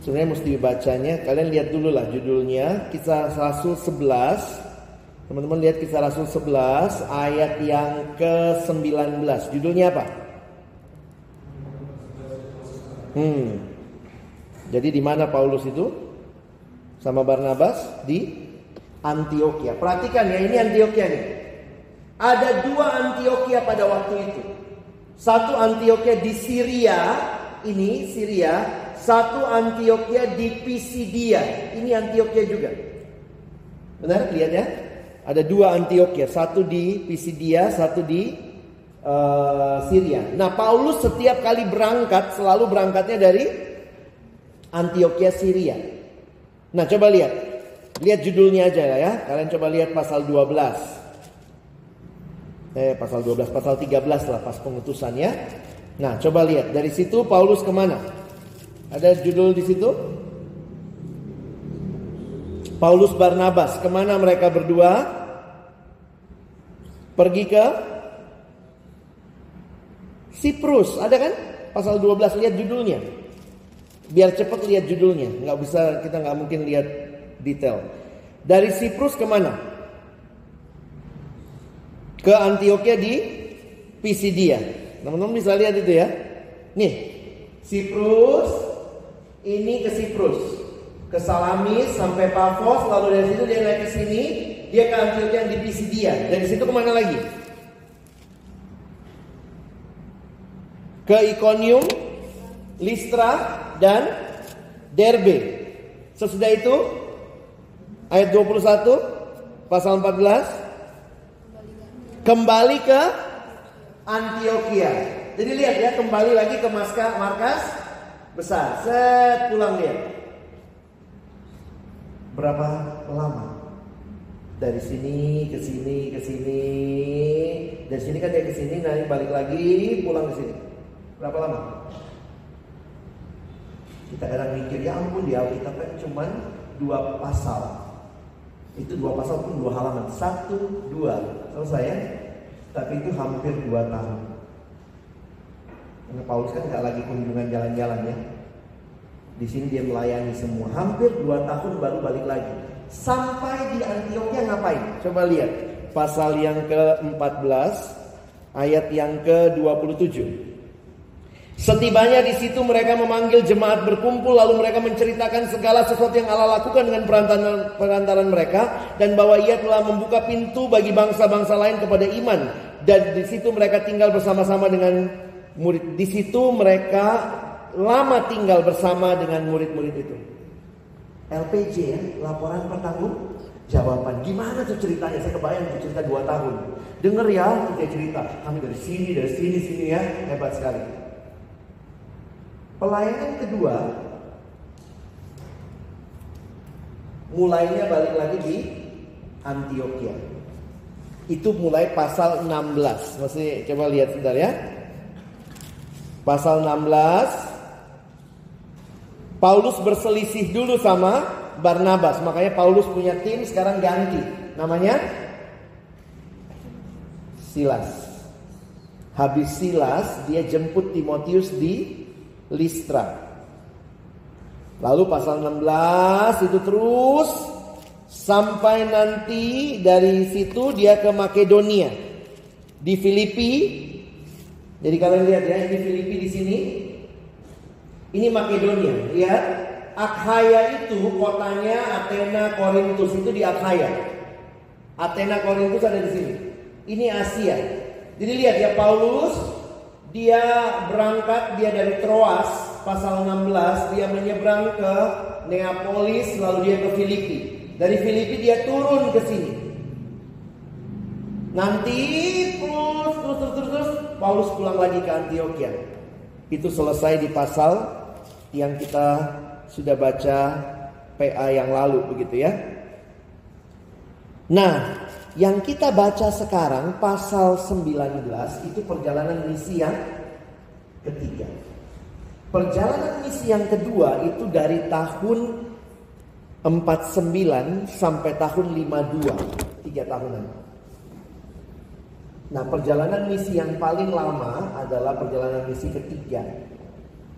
Sebenarnya mesti dibacanya, kalian lihat dulu lah judulnya, Kisah Rasul 11. Teman-teman lihat Kisah Rasul 11 ayat yang ke-19. Judulnya apa? Jadi di mana Paulus itu sama Barnabas? Di Antioquia. Perhatikan ya, ini Antioquia nih. Ada dua Antioquia pada waktu itu. Satu Antioquia di Syria, ini Syria. Satu Antioquia di Pisidia, ini Antioquia juga. Benar, lihat ya. Ada dua Antioquia, satu di Pisidia, satu di Syria. Nah, Paulus setiap kali berangkat selalu berangkatnya dari Antioquia Syria. Nah, coba lihat. Lihat judulnya aja ya. Kalian coba lihat pasal 12. Pasal 12, pasal 13 lah pas pengutusannya. Nah, coba lihat dari situ Paulus kemana? Ada judul di situ. Paulus Barnabas, kemana mereka berdua? Pergi ke Siprus, ada kan? Pasal 12, lihat judulnya. Biar cepat lihat judulnya. Kita nggak mungkin lihat detail. Dari Siprus kemana? Ke Antioquia di Pisidia. Teman-teman bisa lihat itu ya. Nih, Siprus, ini ke Siprus, ke Salamis sampai Pafos, lalu dari situ dia naik ke sini, dia ke Antioquia di Pisidia. Dari situ kemana lagi? Ke Iconium, Listra, dan Derbe. Sesudah itu ayat 21 pasal 14 kembali ke Antioquia. Jadi lihat ya, kembali lagi ke markas besar. Set, pulang dia. Berapa lama? Dari sini ke sini ke sini. Dari sini kan dia ke sini, nanti balik lagi, pulang ke sini. Berapa lama? Kita kadang mikir, ya ampun, di Alkitab kan cuma 2 pasal. Itu 2 pasal pun 2 halaman, 1, 2 selesai ya. Tapi itu hampir 2 tahun. Karena Paulus kan gak lagi kunjungan jalan-jalan ya. Di sini dia melayani semua. Hampir 2 tahun baru balik lagi. Sampai di Antioquia ngapain? Coba lihat pasal yang ke-14 ayat yang ke-27. Setibanya di situ mereka memanggil jemaat berkumpul, lalu mereka menceritakan segala sesuatu yang Allah lakukan dengan perantaran mereka, dan bahwa Ia telah membuka pintu bagi bangsa-bangsa lain kepada iman. Dan di situ mereka tinggal bersama-sama dengan murid. Di situ mereka lama tinggal bersama dengan murid-murid itu. LPJ ya, laporan per tahun. jawaban. Gimana tuh ceritanya? Saya kebayang tuh cerita 2 tahun. Dengar ya, dia cerita. Kami dari sini ya. Hebat sekali. Pelayanan kedua, mulainya balik lagi di Antioquia. Itu mulai pasal 16. Masih coba lihat sebentar ya. Pasal 16. Paulus berselisih dulu sama Barnabas. Makanya Paulus punya tim sekarang ganti. Namanya Silas. Habis Silas, dia jemput Timotius di Listra. Lalu pasal 16 itu terus sampai nanti dari situ dia ke Makedonia, di Filipi. Jadi kalian lihat ya, ini Filipi di sini. Ini Makedonia. Lihat, Akhaya itu kotanya Athena, Korintus itu di Akhaya. Athena, Korintus ada di sini. Ini Asia. Jadi lihat ya, Paulus dia berangkat, dia dari Troas pasal 16, dia menyeberang ke Neapolis, lalu dia ke Filipi. Dari Filipi dia turun ke sini. Nanti terus Paulus pulang lagi ke Antioquia. Itu selesai di pasal yang kita sudah baca PA yang lalu, begitu ya. Nah, yang kita baca sekarang pasal 19 itu perjalanan misi yang ketiga. Perjalanan misi yang kedua itu dari tahun 49 sampai tahun 52, 3 tahunan. Nah, perjalanan misi yang paling lama adalah perjalanan misi ketiga.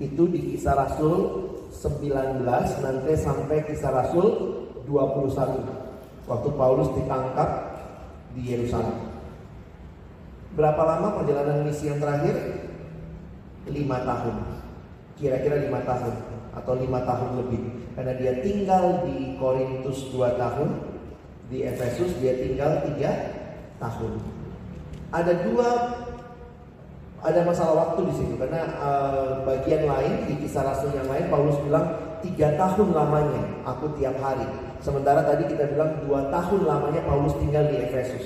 Itu di Kisah Rasul 19 nanti sampai Kisah Rasul 21. Waktu Paulus ditangkap di Yerusalem. Berapa lama perjalanan misi yang terakhir? 5 tahun. Kira-kira 5 tahun atau 5 tahun lebih. Karena dia tinggal di Korintus 2 tahun, di Efesus dia tinggal 3 tahun. Ada masalah waktu di situ karena bagian lain di Kisah Rasul yang lain Paulus bilang 3 tahun lamanya aku tiap hari. Sementara tadi kita bilang 2 tahun lamanya Paulus tinggal di Efesus.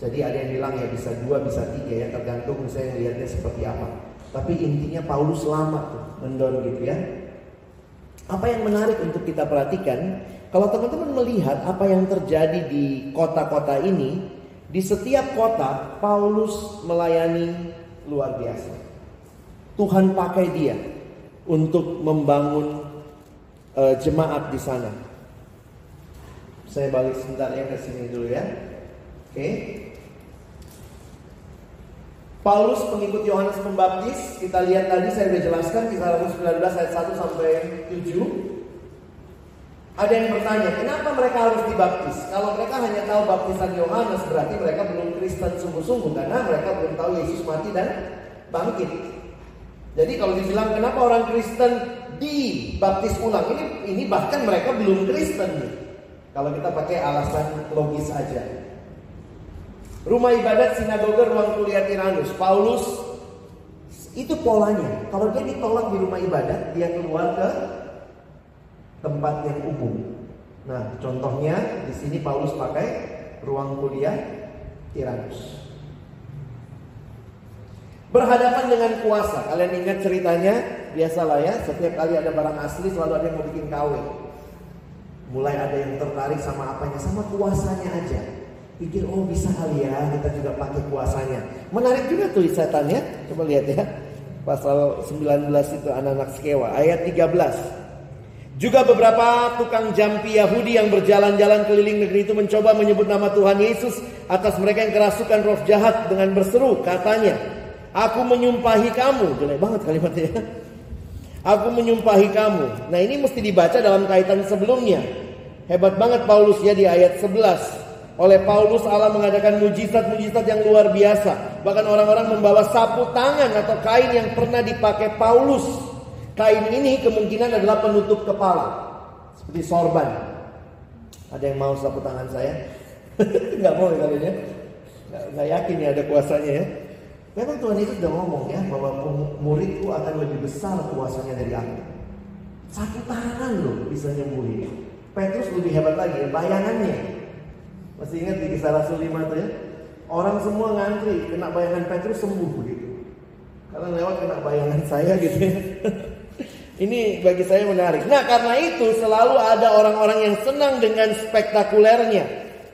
Jadi ada yang bilang ya bisa 2 bisa 3 ya, tergantung misalnya lihatnya seperti apa. Tapi intinya Paulus lama tuh mendon gitu ya. Apa yang menarik untuk kita perhatikan, kalau teman-teman melihat apa yang terjadi di kota-kota ini, di setiap kota Paulus melayani luar biasa. Tuhan pakai dia untuk membangun jemaat di sana. Saya balik sebentar ya ke sini dulu ya. Oke. Paulus pengikut Yohanes Pembaptis, kita lihat tadi saya sudah jelaskan Kisah Rasul 19 ayat 1 sampai 7. Ada yang bertanya, kenapa mereka harus dibaptis? Kalau mereka hanya tahu baptisan Yohanes, berarti mereka belum Kristen sungguh-sungguh, karena mereka belum tahu Yesus mati dan bangkit. Jadi kalau dibilang kenapa orang Kristen dibaptis ulang, ini bahkan mereka belum Kristen nih. Kalau kita pakai alasan logis aja. Rumah ibadat, sinagoga, ruang kuliah Tiranus. Paulus itu polanya. Kalau dia ditolak di rumah ibadat, dia keluar ke tempat yang umum. Nah, contohnya di sini Paulus pakai ruang kuliah Tiranus. Berhadapan dengan kuasa. Kalian ingat ceritanya? Biasalah ya, setiap kali ada barang asli selalu ada yang mau bikin KW. Mulai ada yang tertarik sama apanya, sama kuasanya aja. Pikir oh bisa kali ya kita juga pakai kuasanya. Menarik juga tuh setannya. Coba lihat ya. Pasal 19 itu anak-anak Skewa ayat 13. Juga beberapa tukang jampi Yahudi yang berjalan-jalan keliling negeri itu mencoba menyebut nama Tuhan Yesus atas mereka yang kerasukan roh jahat dengan berseru, katanya, aku menyumpahi kamu. Jelek banget kalimatnya. Aku menyumpahi kamu. Nah, ini mesti dibaca dalam kaitan sebelumnya. Hebat banget Paulus ya di ayat 11. Oleh Paulus Allah mengadakan mujizat-mujizat yang luar biasa. Bahkan orang-orang membawa sapu tangan atau kain yang pernah dipakai Paulus. Kain ini kemungkinan adalah penutup kepala, seperti sorban. Ada yang mau sapu tangan saya? Nggak mau ya kalian ya? Nggak yakin ya ada kuasanya ya. Memang Tuhan itu sudah ngomong ya bahwa muridku akan lebih besar kuasanya dari aku. Sapu tangan loh bisa nyembuhin. Petrus lebih hebat lagi, bayangannya. Masih ingat di Kisah Rasul 5 tuh ya? Orang semua ngantri, kena bayangan Petrus sembuh gitu. Karena lewat kena bayangan saya gitu ya. Ini bagi saya menarik. Nah, karena itu selalu ada orang-orang yang senang dengan spektakulernya.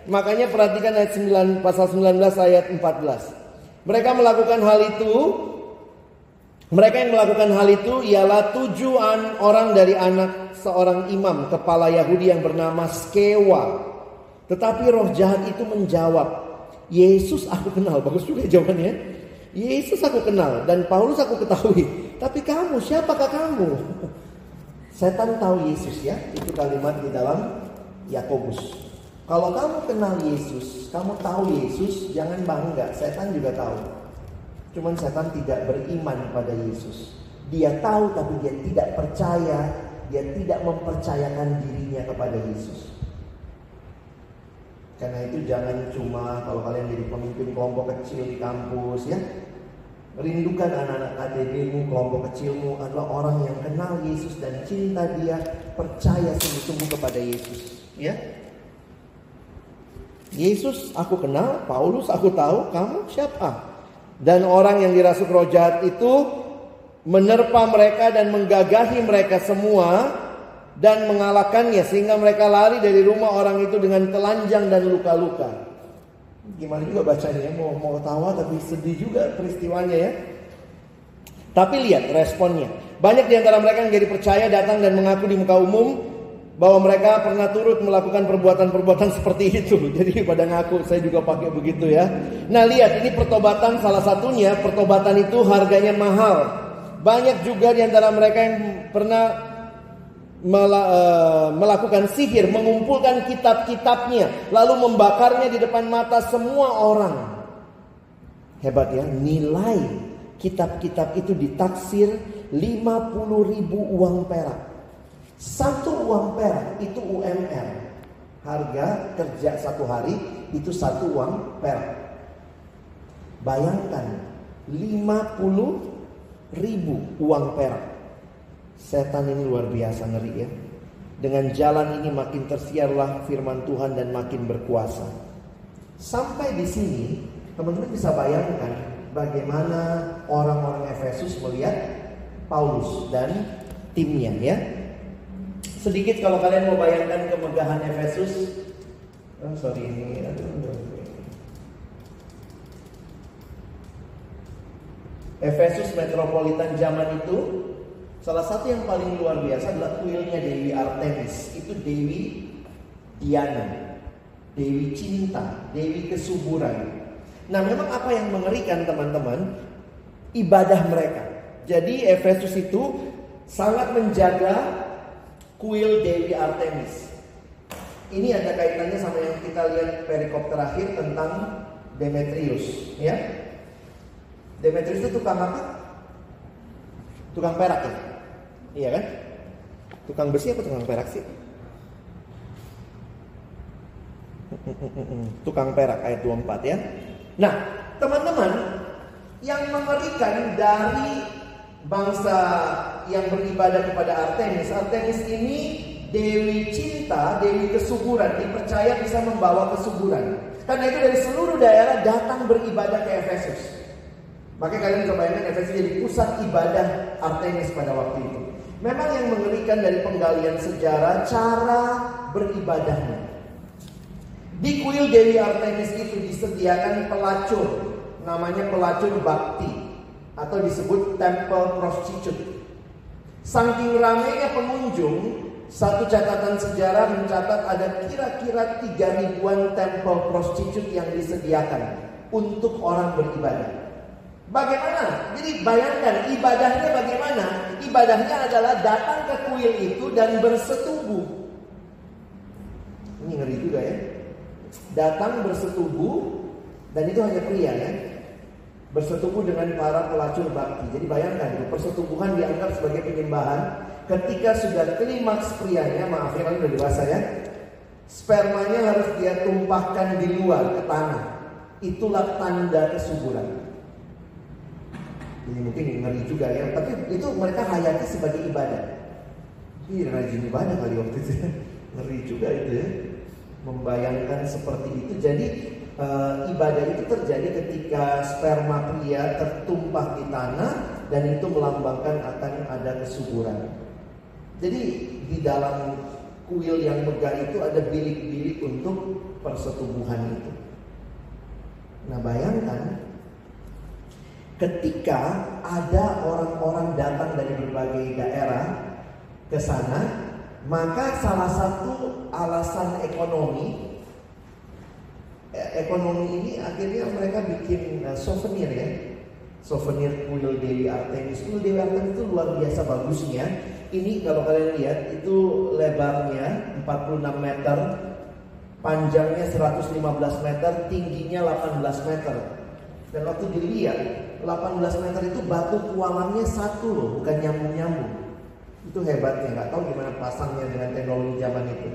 Makanya perhatikan ayat 9, pasal 19 ayat 14. Mereka yang melakukan hal itu ialah 7 orang dari anak seorang imam kepala Yahudi yang bernama Skewa. Tetapi roh jahat itu menjawab, Yesus aku kenal. Bagus juga jawabannya. Yesus aku kenal dan Paulus aku ketahui. Tapi kamu, siapakah kamu? Setan tahu Yesus ya. Itu kalimat di dalam Yakobus. Kalau kamu kenal Yesus, kamu tahu Yesus, jangan bangga. Setan juga tahu. Cuman setan tidak beriman pada Yesus. Dia tahu tapi dia tidak percaya. Dia tidak mempercayakan dirinya kepada Yesus. Karena itu jangan cuma kalau kalian jadi pemimpin kelompok kecil di kampus ya, rindukan anak-anak ADD-mu, kelompok kecilmu adalah orang yang kenal Yesus dan cinta Dia, percaya sungguh-sungguh kepada Yesus ya. Yesus aku kenal, Paulus aku tahu, kamu siapa? Dan orang yang dirasuk roh jahat itu menerpa mereka dan menggagahi mereka semua dan mengalahkannya sehingga mereka lari dari rumah orang itu dengan telanjang dan luka-luka. Gimana juga bacanya, mau tawa tapi sedih juga peristiwanya ya. Tapi lihat responnya. Banyak di antara mereka yang jadi percaya datang dan mengaku di muka umum bahwa mereka pernah turut melakukan perbuatan-perbuatan seperti itu. Jadi pada ngaku, saya juga pakai begitu ya. Nah lihat, ini pertobatan salah satunya. Pertobatan itu harganya mahal. Banyak juga di antara mereka yang pernah melakukan sihir, mengumpulkan kitab-kitabnya, lalu membakarnya di depan mata semua orang. Hebat ya, nilai kitab-kitab itu ditaksir 50.000 uang perak. 1 uang perak itu UMR. Harga kerja 1 hari itu 1 uang perak. Bayangkan 50.000 uang perak. Setan ini luar biasa ngeri ya. Dengan jalan ini makin tersiarlah firman Tuhan dan makin berkuasa. Sampai di sini teman-teman bisa bayangkan bagaimana orang-orang Efesus melihat Paulus dan timnya ya. Sedikit kalau kalian mau bayangkan kemegahan Efesus. Efesus metropolitan zaman itu, salah satu yang paling luar biasa adalah kuilnya Dewi Artemis. Itu Dewi Diana, Dewi cinta, Dewi kesuburan. Nah memang apa yang mengerikan teman-teman? Ibadah mereka. Jadi Efesus itu sangat menjaga kuil Dewi Artemis. Ini ada kaitannya sama yang kita lihat perikop terakhir tentang Demetrius ya. Demetrius itu tukang apa? Tukang perak ya? Iya kan? Tukang besi apa tukang perak sih? Tukang perak ayat 24 ya. Nah teman-teman, yang mengerikan dari bangsa yang beribadah kepada Artemis. Artemis ini dewi cinta, dewi kesuburan, dipercaya bisa membawa kesuburan. Karena itu dari seluruh daerah datang beribadah ke Efesus. Makanya kalian bisa bayangkan Efesus jadi pusat ibadah Artemis pada waktu itu. Memang yang mengerikan dari penggalian sejarah cara beribadahnya. Di kuil Dewi Artemis itu disediakan pelacur, namanya pelacur bakti atau disebut temple prostitute. Saking ramainya pengunjung, satu catatan sejarah mencatat ada kira-kira 3.000-an temple prostitute yang disediakan untuk orang beribadah. Bagaimana? Jadi bayangkan ibadahnya bagaimana? Ibadahnya adalah datang ke kuil itu dan bersetubuh. Ini ngeri juga ya. Datang bersetubuh, dan itu hanya pria ya. Bersetubuh dengan para pelacur bakti. Jadi bayangkan, persetubuhan dianggap sebagai penyembahan. Ketika sudah klimaks prianya, maaf ya kalau sudah dewasa ya, spermanya harus dia tumpahkan di luar ke tanah. Itulah tanda kesuburan. Ini mungkin ngeri juga ya, tapi itu mereka hayati sebagai ibadah. Ini rajin ibadah kali waktu itu. Ngeri juga itu ya, membayangkan seperti itu. Jadi ibadah itu terjadi ketika sperma pria tertumpah di tanah, dan itu melambangkan akan ada kesuburan. Jadi di dalam kuil yang megah itu ada bilik-bilik untuk persetubuhan itu. Nah bayangkan, ketika ada orang-orang datang dari berbagai daerah ke sana, maka salah satu alasan ekonomi ini akhirnya mereka bikin souvenir ya. Souvenir kuil Dewi Artemis. Kuil Dewi Artemis itu luar biasa bagusnya. Ini kalau kalian lihat, itu lebarnya 46 meter, panjangnya 115 meter, tingginya 18 meter. Dan waktu dilihat 18 meter itu batu kualamnya satu loh, bukan nyambung-nyambung. Itu hebatnya, nggak tahu gimana pasangnya dengan teknologi zaman itu.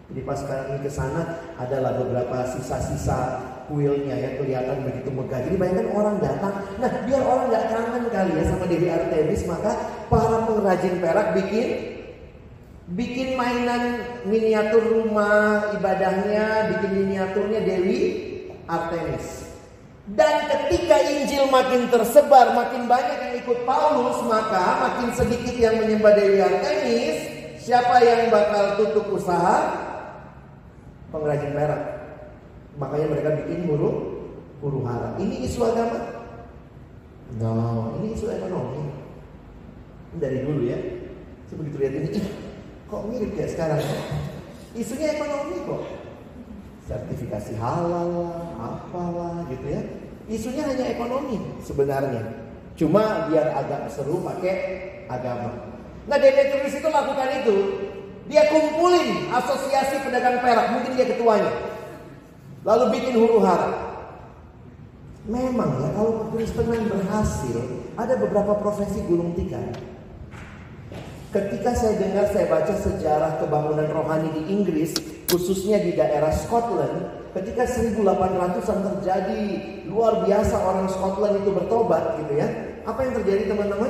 Jadi pas kami ke sana adalah beberapa sisa-sisa kuilnya yang kelihatan begitu megah. Jadi bayangkan orang datang. Nah biar orang nggak kangen kali ya sama Dewi Artemis, maka para pengrajin perak bikin mainan miniatur rumah ibadahnya, bikin miniaturnya Dewi Artemis. Dan ketika Injil makin tersebar, makin banyak yang ikut Paulus, maka makin sedikit yang menyembah Dewi Artemis. Siapa yang bakal tutup usaha? Pengrajin perak. Makanya mereka bikin huru hara. Ini isu agama? No, ini isu ekonomi. Dari dulu ya. Saya begitu lihat ini, kok mirip kayak sekarang ya? Isunya ekonomi kok. Sertifikasi halal lah, apalah gitu ya. Isunya hanya ekonomi sebenarnya. Cuma biar agak seru pakai agama. Nah Demetrius itu lakukan itu. Dia kumpulin asosiasi pedagang perak, mungkin dia ketuanya. Lalu bikin huru hara. Memang ya, kalau kekristenan berhasil, ada beberapa profesi gulung tikar. Ketika saya baca sejarah kebangunan rohani di Inggris, khususnya di daerah Scotland, ketika 1800-an terjadi luar biasa, orang Scotland itu bertobat gitu ya. Apa yang terjadi teman-teman?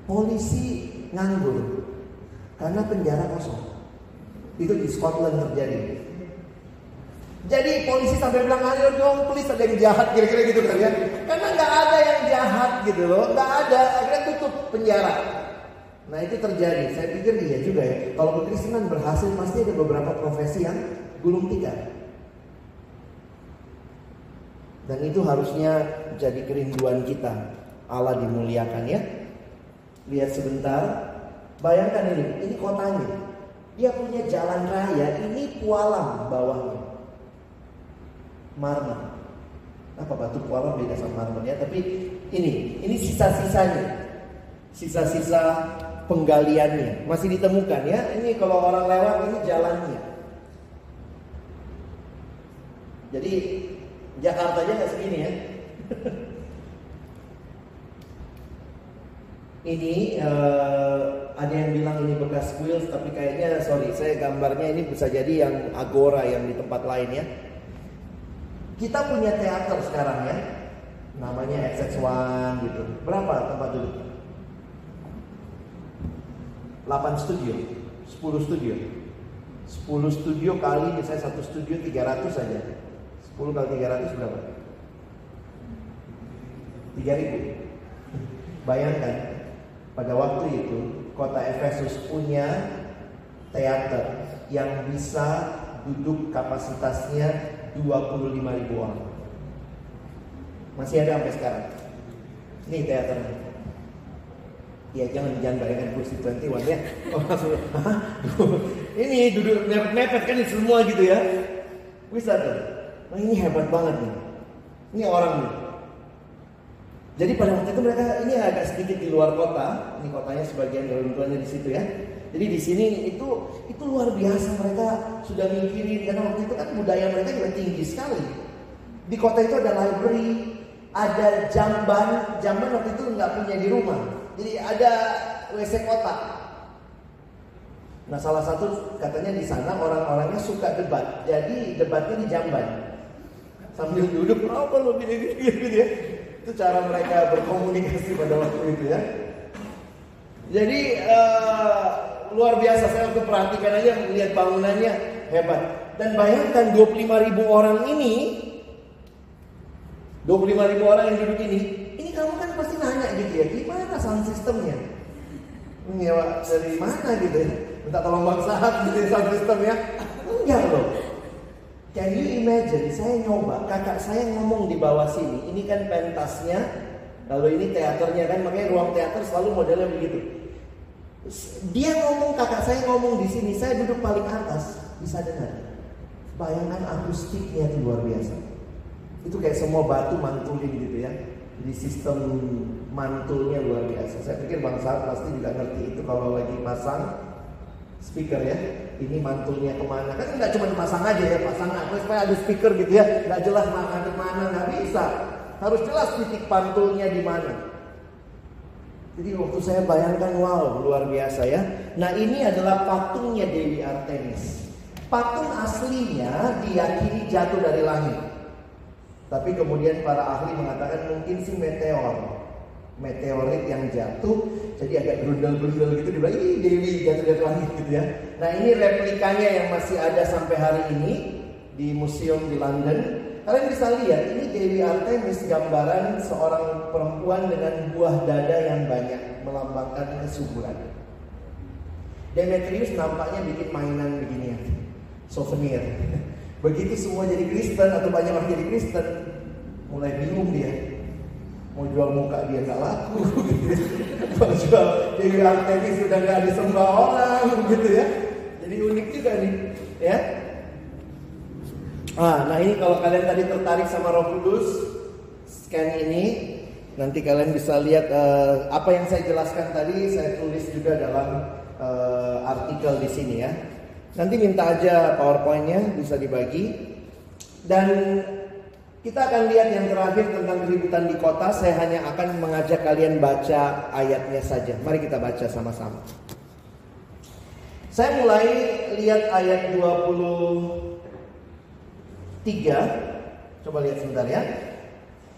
Polisi nganggur karena penjara kosong. Itu di Scotland terjadi. Jadi polisi sampai bilang, ayo dong please, ada yang jahat, kira-kira gitu kan ya. Karena gak ada yang jahat gitu loh, gak ada, akhirnya tutup penjara. Nah itu terjadi. Saya pikir iya juga ya, kalau kekristenan berhasil pasti ada beberapa profesi yang gulung tikar. Dan itu harusnya jadi kerinduan kita. Allah dimuliakan ya. Lihat sebentar, bayangkan ini kotanya. Dia punya jalan raya, ini pualam bawahnya. Marmer. Apa batu pualam beda sama marmer ya, tapi ini sisa-sisanya. Sisa-sisa penggaliannya masih ditemukan ya. Ini kalau orang lewat, ini jalannya. Jadi Jakarta aja nggak segini ya. Ini ada yang bilang ini bekas kuil, tapi kayaknya saya gambarnya ini bisa jadi yang agora yang di tempat lain ya. Kita punya teater sekarang ya, namanya XX1 gitu. Berapa tempat duduk? 8 studio, 10 studio. 10 studio kali misalnya satu studio 300 saja. 10 kali 300 berapa? 3.000. Bayangkan pada waktu itu kota Efesus punya teater yang bisa duduk kapasitasnya 25.000 orang. Masih ada sampai sekarang. Ini teaternya. Ya jangan bayangkan kursi 21 ya. Oh langsung, ini duduk mepet kan semua gitu ya. Bisa tuh. Nah ini hebat banget nih. Ini orang nih. Jadi pada waktu itu mereka ini agak sedikit di luar kota. Ini kotanya sebagian geruntuannya di situ ya. Jadi di sini itu luar biasa, mereka sudah mikirin karena waktu itu kan budaya mereka juga tinggi sekali. Di kota itu ada library, ada jamban waktu itu nggak punya di rumah. Jadi ada WC kotak. Nah salah satu katanya di sana orang-orangnya suka debat, jadi debatnya di jamban sambil duduk, apa lo gini gitu ya. Itu cara mereka berkomunikasi pada waktu itu ya. Jadi luar biasa. Saya waktu perhatikan aja, melihat bangunannya hebat. Dan bayangkan 25.000 orang ini, 25.000 orang yang duduk ini kamu kan pasti nanya gitu ya, gimana sound systemnya? Nyewa dari mana gitu ya? Minta tolong Bang Sahat gitu ya, sound system ya? Enggak loh. Can you imagine, saya nyoba, kakak saya ngomong di bawah sini, ini kan pentasnya, lalu ini teaternya kan, makanya ruang teater selalu modelnya begitu. Dia ngomong, kakak saya ngomong di sini, saya duduk paling atas, bisa dengar. Bayangkan akustiknya itu luar biasa. Itu kayak semua batu mantulin gitu ya. Jadi sistem mantulnya luar biasa. Saya pikir Bang Sahat pasti juga ngerti itu kalau lagi pasang speaker ya. Ini mantulnya kemana? Kan nggak cuma pasang aja ya, pasang apa supaya ada speaker gitu ya. Nggak jelas mana kemana, nggak bisa. Harus jelas titik pantulnya di mana. Jadi waktu saya bayangkan, wow, luar biasa ya. Nah, ini adalah patungnya Dewi Artemis. Patung aslinya diyakini jatuh dari langit. Tapi kemudian para ahli mengatakan mungkin sih meteorit yang jatuh, jadi agak berundel-berundel gitu, dibilang ih Dewi jatuh dari langit gitu ya. Nah, ini replikanya yang masih ada sampai hari ini di museum di London. Kalian bisa lihat ini Dewi Artemis, gambaran seorang perempuan dengan buah dada yang banyak, melambangkan kesuburan. Demetrius nampaknya bikin mainan beginian, souvenir. Begitu semua jadi Kristen atau banyak orang jadi Kristen, mulai bingung dia. Mau jual muka dia nggak laku, mau jual Dewi Artemis sudah nggak disembah orang, gitu ya. Jadi unik juga nih, ya. Nah ini kalau kalian tadi tertarik sama Roh Kudus, scan ini, nanti kalian bisa lihat apa yang saya jelaskan tadi, saya tulis juga dalam artikel di sini ya. Nanti minta aja PowerPoint-nya bisa dibagi. Dan kita akan lihat yang terakhir tentang keributan di kota. Saya hanya akan mengajak kalian baca ayatnya saja. Mari kita baca sama-sama. Saya mulai lihat ayat 23. Coba lihat sebentar ya.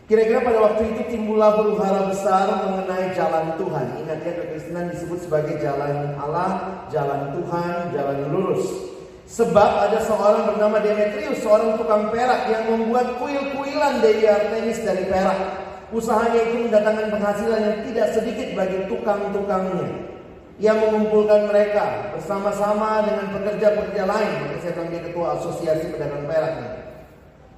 Kira-kira pada waktu itu timbullah huru-hara besar mengenai jalan Tuhan. Ingat ya, kekristenan disebut sebagai jalan Allah, jalan Tuhan, jalan lurus. Sebab ada seorang bernama Demetrius, seorang tukang perak yang membuat kuil-kuilan Dewi Artemis dari perak. Usahanya itu mendatangkan penghasilan yang tidak sedikit bagi tukang-tukangnya. Ia mengumpulkan mereka bersama-sama dengan pekerja-pekerja lain. Maka saya bilang dia ketua asosiasi pedagang peraknya.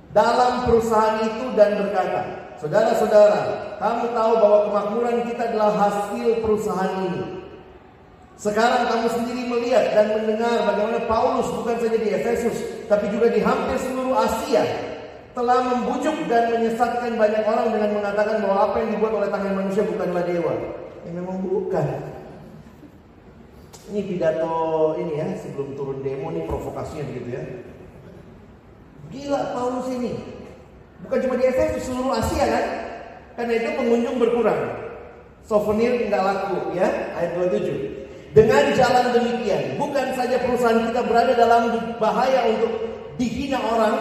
Dalam perusahaan itu dan berkata, saudara-saudara, kamu tahu bahwa kemakmuran kita adalah hasil perusahaan ini. Sekarang kamu sendiri melihat dan mendengar bagaimana Paulus bukan saja di Efesus, tapi juga di hampir seluruh Asia telah membujuk dan menyesatkan banyak orang dengan mengatakan bahwa apa yang dibuat oleh tangan manusia bukanlah dewa. Memang bukan. Ini pidato ini ya, sebelum turun demo nih provokasinya begitu ya. Gila Paulus ini. Bukan cuma di Efesus, seluruh Asia kan. Karena itu pengunjung berkurang. Souvenir nggak laku ya. Ayat 27. Dengan jalan demikian, bukan saja perusahaan kita berada dalam bahaya untuk dihina orang.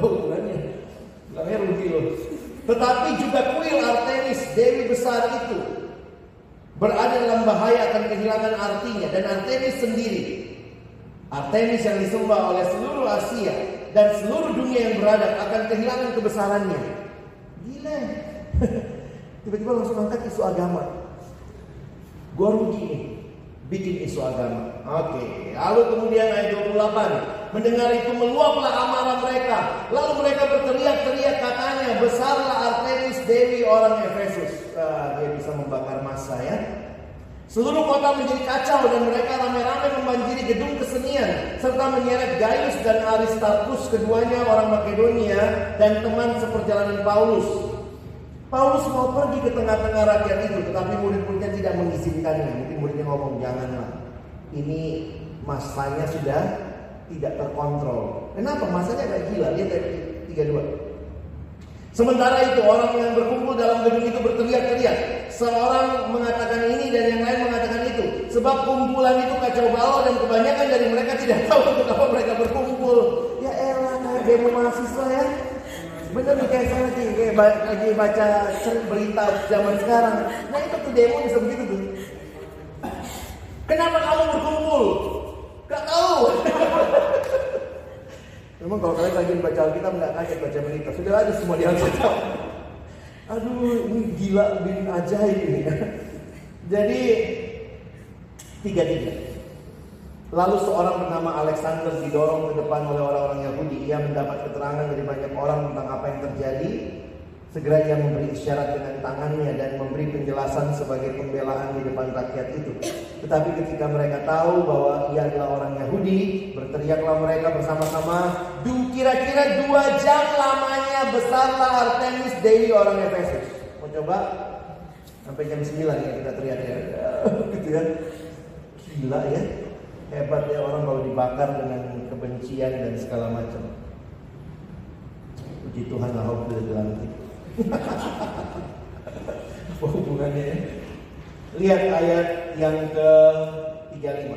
Bukannya. Bilangnya rugi loh. Tetapi juga kuil Artemis, Dewi besar itu, berada dalam bahaya akan kehilangan artinya. Dan Artemis sendiri, Artemis yang disembah oleh seluruh Asia dan seluruh dunia yang berada, akan kehilangan kebesarannya. Gila. Tiba-tiba langsung angkat isu agama. Gua rugi nih, bikin isu agama. Oke. Lalu kemudian ayat 28. Mendengar itu meluaplah amarah mereka. Lalu mereka berteriak-teriak katanya, besarlah Artemis Dewi orang Efesus. Dia bisa membakar massa ya. Seluruh kota menjadi kacau dan mereka ramai-ramai membanjiri gedung kesenian serta menyeret Gaius dan Aristarchus, keduanya orang Makedonia dan teman seperjalanan Paulus. Paulus mau pergi ke tengah-tengah rakyat itu, tetapi murid-muridnya tidak mengizinkannya. Mungkin muridnya ngomong, janganlah. Ini masanya sudah tidak terkontrol. Kenapa? Masanya agak gila. Lihat ayat 32. Sementara itu orang yang berkumpul dalam gedung itu berteriak-teriak. Seorang mengatakan ini dan yang lain mengatakan itu. Sebab kumpulan itu kacau balau dan kebanyakan dari mereka tidak tahu untuk apa mereka berkumpul. Ya elah, kayak demo mahasiswa ya. Bener nih kayak saya lagi baca berita zaman sekarang. Nah itu tuh demo bisa begitu tuh. Kenapa kamu berkumpul? Gak tahu. Memang kalau kalian lagi baca Alkitab nggak kaget baca berita, sudah ada semua di Alkitab. Aduh, ini gila bin ajaib ini. Jadi 3. Lalu seorang bernama Alexander didorong ke depan oleh orang-orang Yahudi. Ia mendapat keterangan dari banyak orang tentang apa yang terjadi. Segera ia memberi isyarat dengan tangannya dan memberi penjelasan sebagai pembelaan di depan rakyat itu. Tetapi ketika mereka tahu bahwa ia adalah orang Yahudi, berteriaklah mereka bersama-sama, kira-kira 2 jam lamanya besarlah Artemis dewi orang Efesus. Mau coba? Sampai jam 9 ya kita teriak ya. Gitu ya. Gila ya. Hebat ya orang kalau dibakar dengan kebencian dan segala macam. Puji Tuhan Allah sudah dilantik. Apa hubungannya ya? Lihat ayat yang ke-35.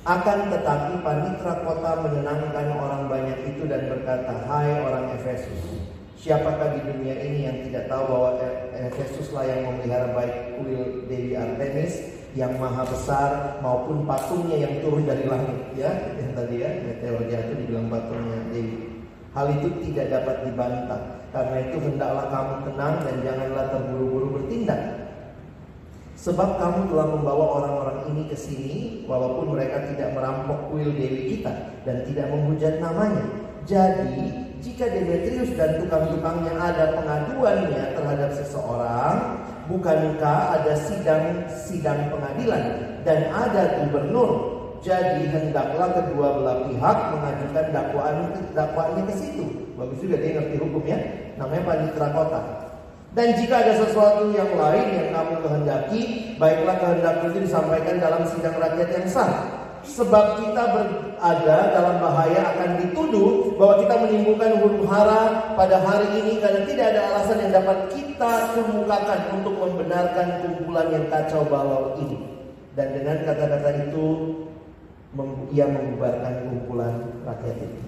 Akan tetapi panitra kota menenangkan orang banyak itu dan berkata, hai orang Efesus, siapakah di dunia ini yang tidak tahu bahwa Efesuslah yang memelihara baik kuil Dewi Artemis yang maha besar maupun patungnya yang turun dari langit, ya, yang tadi ya, meteor jatuh dibilang patungnya Dewi. Hal itu tidak dapat dibantah. Karena itu hendaklah kamu tenang dan janganlah terburu-buru bertindak. Sebab kamu telah membawa orang-orang ini ke sini walaupun mereka tidak merampok kuil Dewi kita dan tidak menghujat namanya. Jadi jika Demetrius dan tukang-tukangnya ada pengaduannya terhadap seseorang, bukankah ada sidang pengadilan dan ada gubernur? Jadi hendaklah kedua belah pihak mengajukan dakwaannya ke situ. Bagus juga dia ngerti hukum ya. Namanya panitra kota. Dan jika ada sesuatu yang lain yang kamu kehendaki, baiklah kehendakmu itu disampaikan dalam sidang rakyat yang sah. Sebab kita berada dalam bahaya akan dituduh bahwa kita menimbulkan huru hara pada hari ini karena tidak ada alasan yang dapat kita kemukakan untuk membenarkan kumpulan yang kacau balau ini. Dan dengan kata-kata itu ia membubarkan kumpulan rakyat itu.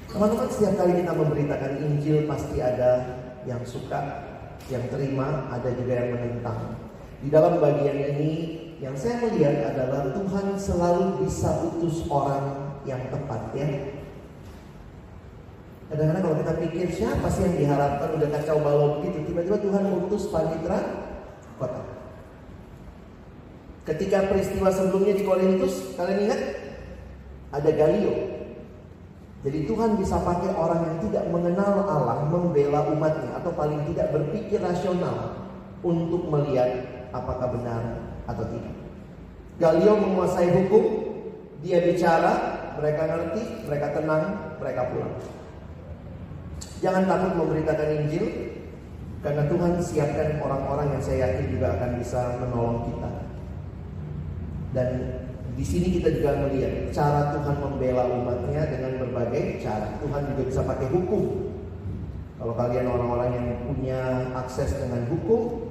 Teman-teman, setiap kali kita memberitakan Injil pasti ada yang suka, yang terima, ada juga yang menentang. Di dalam bagian ini yang saya melihat adalah Tuhan selalu bisa utus orang yang tepat ya. Kadang-kadang kalau kita pikir siapa sih yang diharapkan udah kacau balau begitu, tiba-tiba Tuhan utus panitra kota. Ketika peristiwa sebelumnya di Korintus, kalian ingat? Ada Galio. Jadi Tuhan bisa pakai orang yang tidak mengenal Allah membela umatnya, atau paling tidak berpikir rasional untuk melihat apakah benar atau tidak. Galio menguasai hukum, dia bicara, mereka ngerti, mereka tenang, mereka pulang. Jangan takut memberitakan Injil, karena Tuhan siapkan orang-orang yang saya yakin juga akan bisa menolong kita. Dan di sini kita juga melihat cara Tuhan membela umatnya dengan berbagai cara. Tuhan juga bisa pakai hukum. Kalau kalian orang-orang yang punya akses dengan hukum,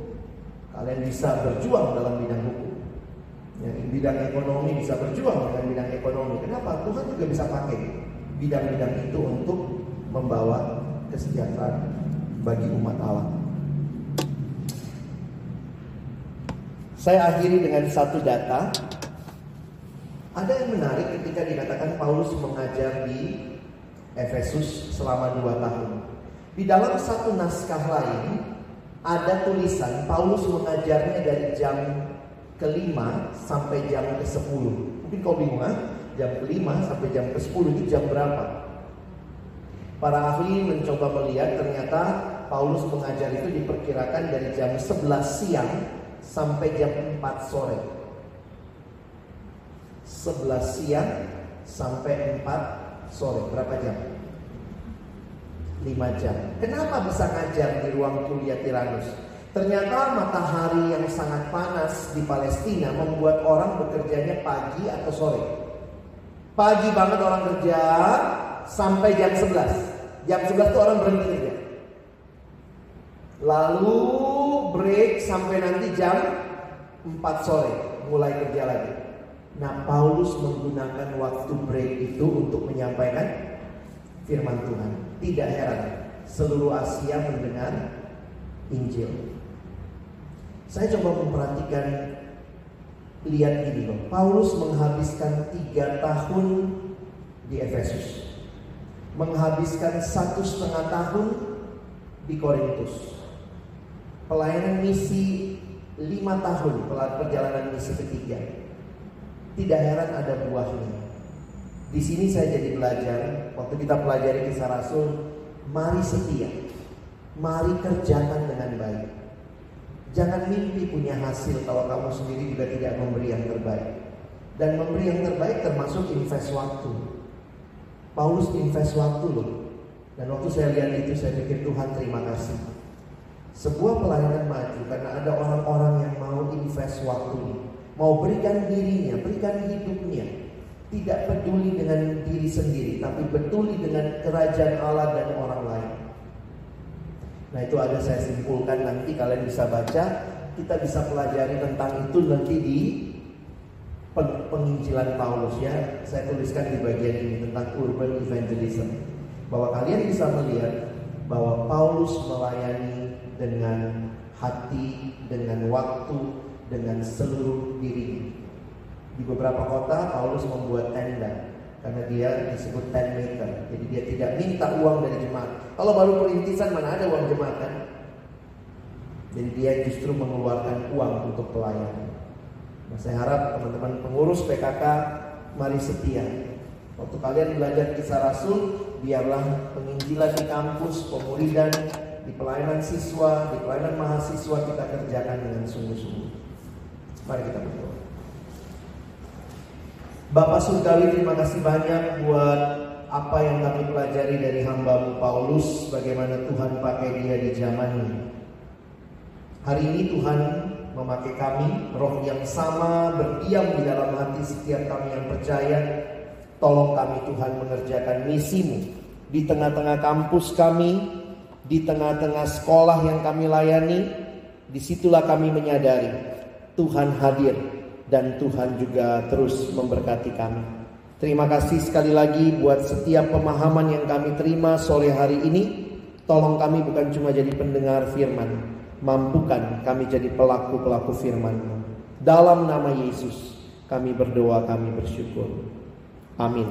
kalian bisa berjuang dalam bidang hukum. Yang bidang ekonomi bisa berjuang dengan bidang ekonomi. Kenapa? Tuhan juga bisa pakai bidang-bidang itu untuk membawa kesejahteraan bagi umat Allah. Saya akhiri dengan satu data. Ada yang menarik ketika dikatakan Paulus mengajar di Efesus selama 2 tahun. Di dalam satu naskah lain ada tulisan Paulus mengajarnya dari jam ke-5 sampai jam ke-10. Mungkin kau bingung, jam ke-5 sampai jam ke-10 itu jam berapa? Para ahli mencoba melihat, ternyata Paulus mengajar itu diperkirakan dari jam 11 siang sampai jam 4 sore. 11 siang sampai 4 sore. Berapa jam? 5 jam. Kenapa bisa ngajar di ruang kuliah Tiranus? Ternyata matahari yang sangat panas di Palestina membuat orang bekerjanya pagi atau sore. Pagi banget orang kerja sampai jam 11. Jam 11 tuh orang berhenti kerja. Lalu break sampai nanti jam 4 sore mulai kerja lagi. Nah, Paulus menggunakan waktu break itu untuk menyampaikan firman Tuhan. Tidak heran seluruh Asia mendengar Injil. Saya coba memperhatikan lihat gini loh, Paulus menghabiskan 3 tahun di Efesus, menghabiskan 1,5 tahun di Korintus, pelayanan misi 5 tahun, perjalanan misi ketiga. Tidak heran ada buahnya. Di sini saya jadi belajar, waktu kita pelajari Kisah Rasul, mari setia, mari kerjakan dengan baik. Jangan mimpi punya hasil kalau kamu sendiri juga tidak memberi yang terbaik. Dan memberi yang terbaik termasuk invest waktu. Paulus invest waktu loh. Dan waktu saya lihat itu saya pikir, Tuhan terima kasih. Sebuah pelayanan maju karena ada orang-orang yang mau invest waktunya, mau berikan dirinya, berikan hidupnya, tidak peduli dengan diri sendiri, tapi peduli dengan kerajaan Allah dan orang lain. Nah itu ada saya simpulkan, nanti kalian bisa baca, kita bisa pelajari tentang itu nanti di penginjilan Paulus ya. Saya tuliskan di bagian ini tentang urban evangelism, bahwa kalian bisa melihat bahwa Paulus melayani dengan hati, dengan waktu, dengan seluruh diri. Di beberapa kota Paulus membuat tenda karena dia disebut tent maker. Jadi dia tidak minta uang dari jemaat. Kalau baru perintisan mana ada uang jemaat kan? Jadi dia justru mengeluarkan uang untuk pelayanan. Nah, saya harap teman-teman pengurus PKK mari setia. Waktu kalian belajar Kisah Rasul, biarlah penginjilan di kampus, pemuridan, di pelayanan siswa, di pelayanan mahasiswa kita kerjakan dengan sungguh-sungguh. Mari kita berdoa. Bapak Surgawi, terima kasih banyak buat apa yang kami pelajari dari hamba-Mu Paulus, bagaimana Tuhan pakai dia di zamannya. Hari ini Tuhan memakai kami, roh yang sama berdiam di dalam hati setiap kami yang percaya. Tolong kami Tuhan mengerjakan misi-Mu di tengah-tengah kampus kami, di tengah-tengah sekolah yang kami layani. Disitulah kami menyadari Tuhan hadir dan Tuhan juga terus memberkati kami. Terima kasih sekali lagi buat setiap pemahaman yang kami terima sore hari ini. Tolong kami bukan cuma jadi pendengar firman, mampukan kami jadi pelaku-pelaku firman-Mu. Dalam nama Yesus kami berdoa, kami bersyukur. Amin.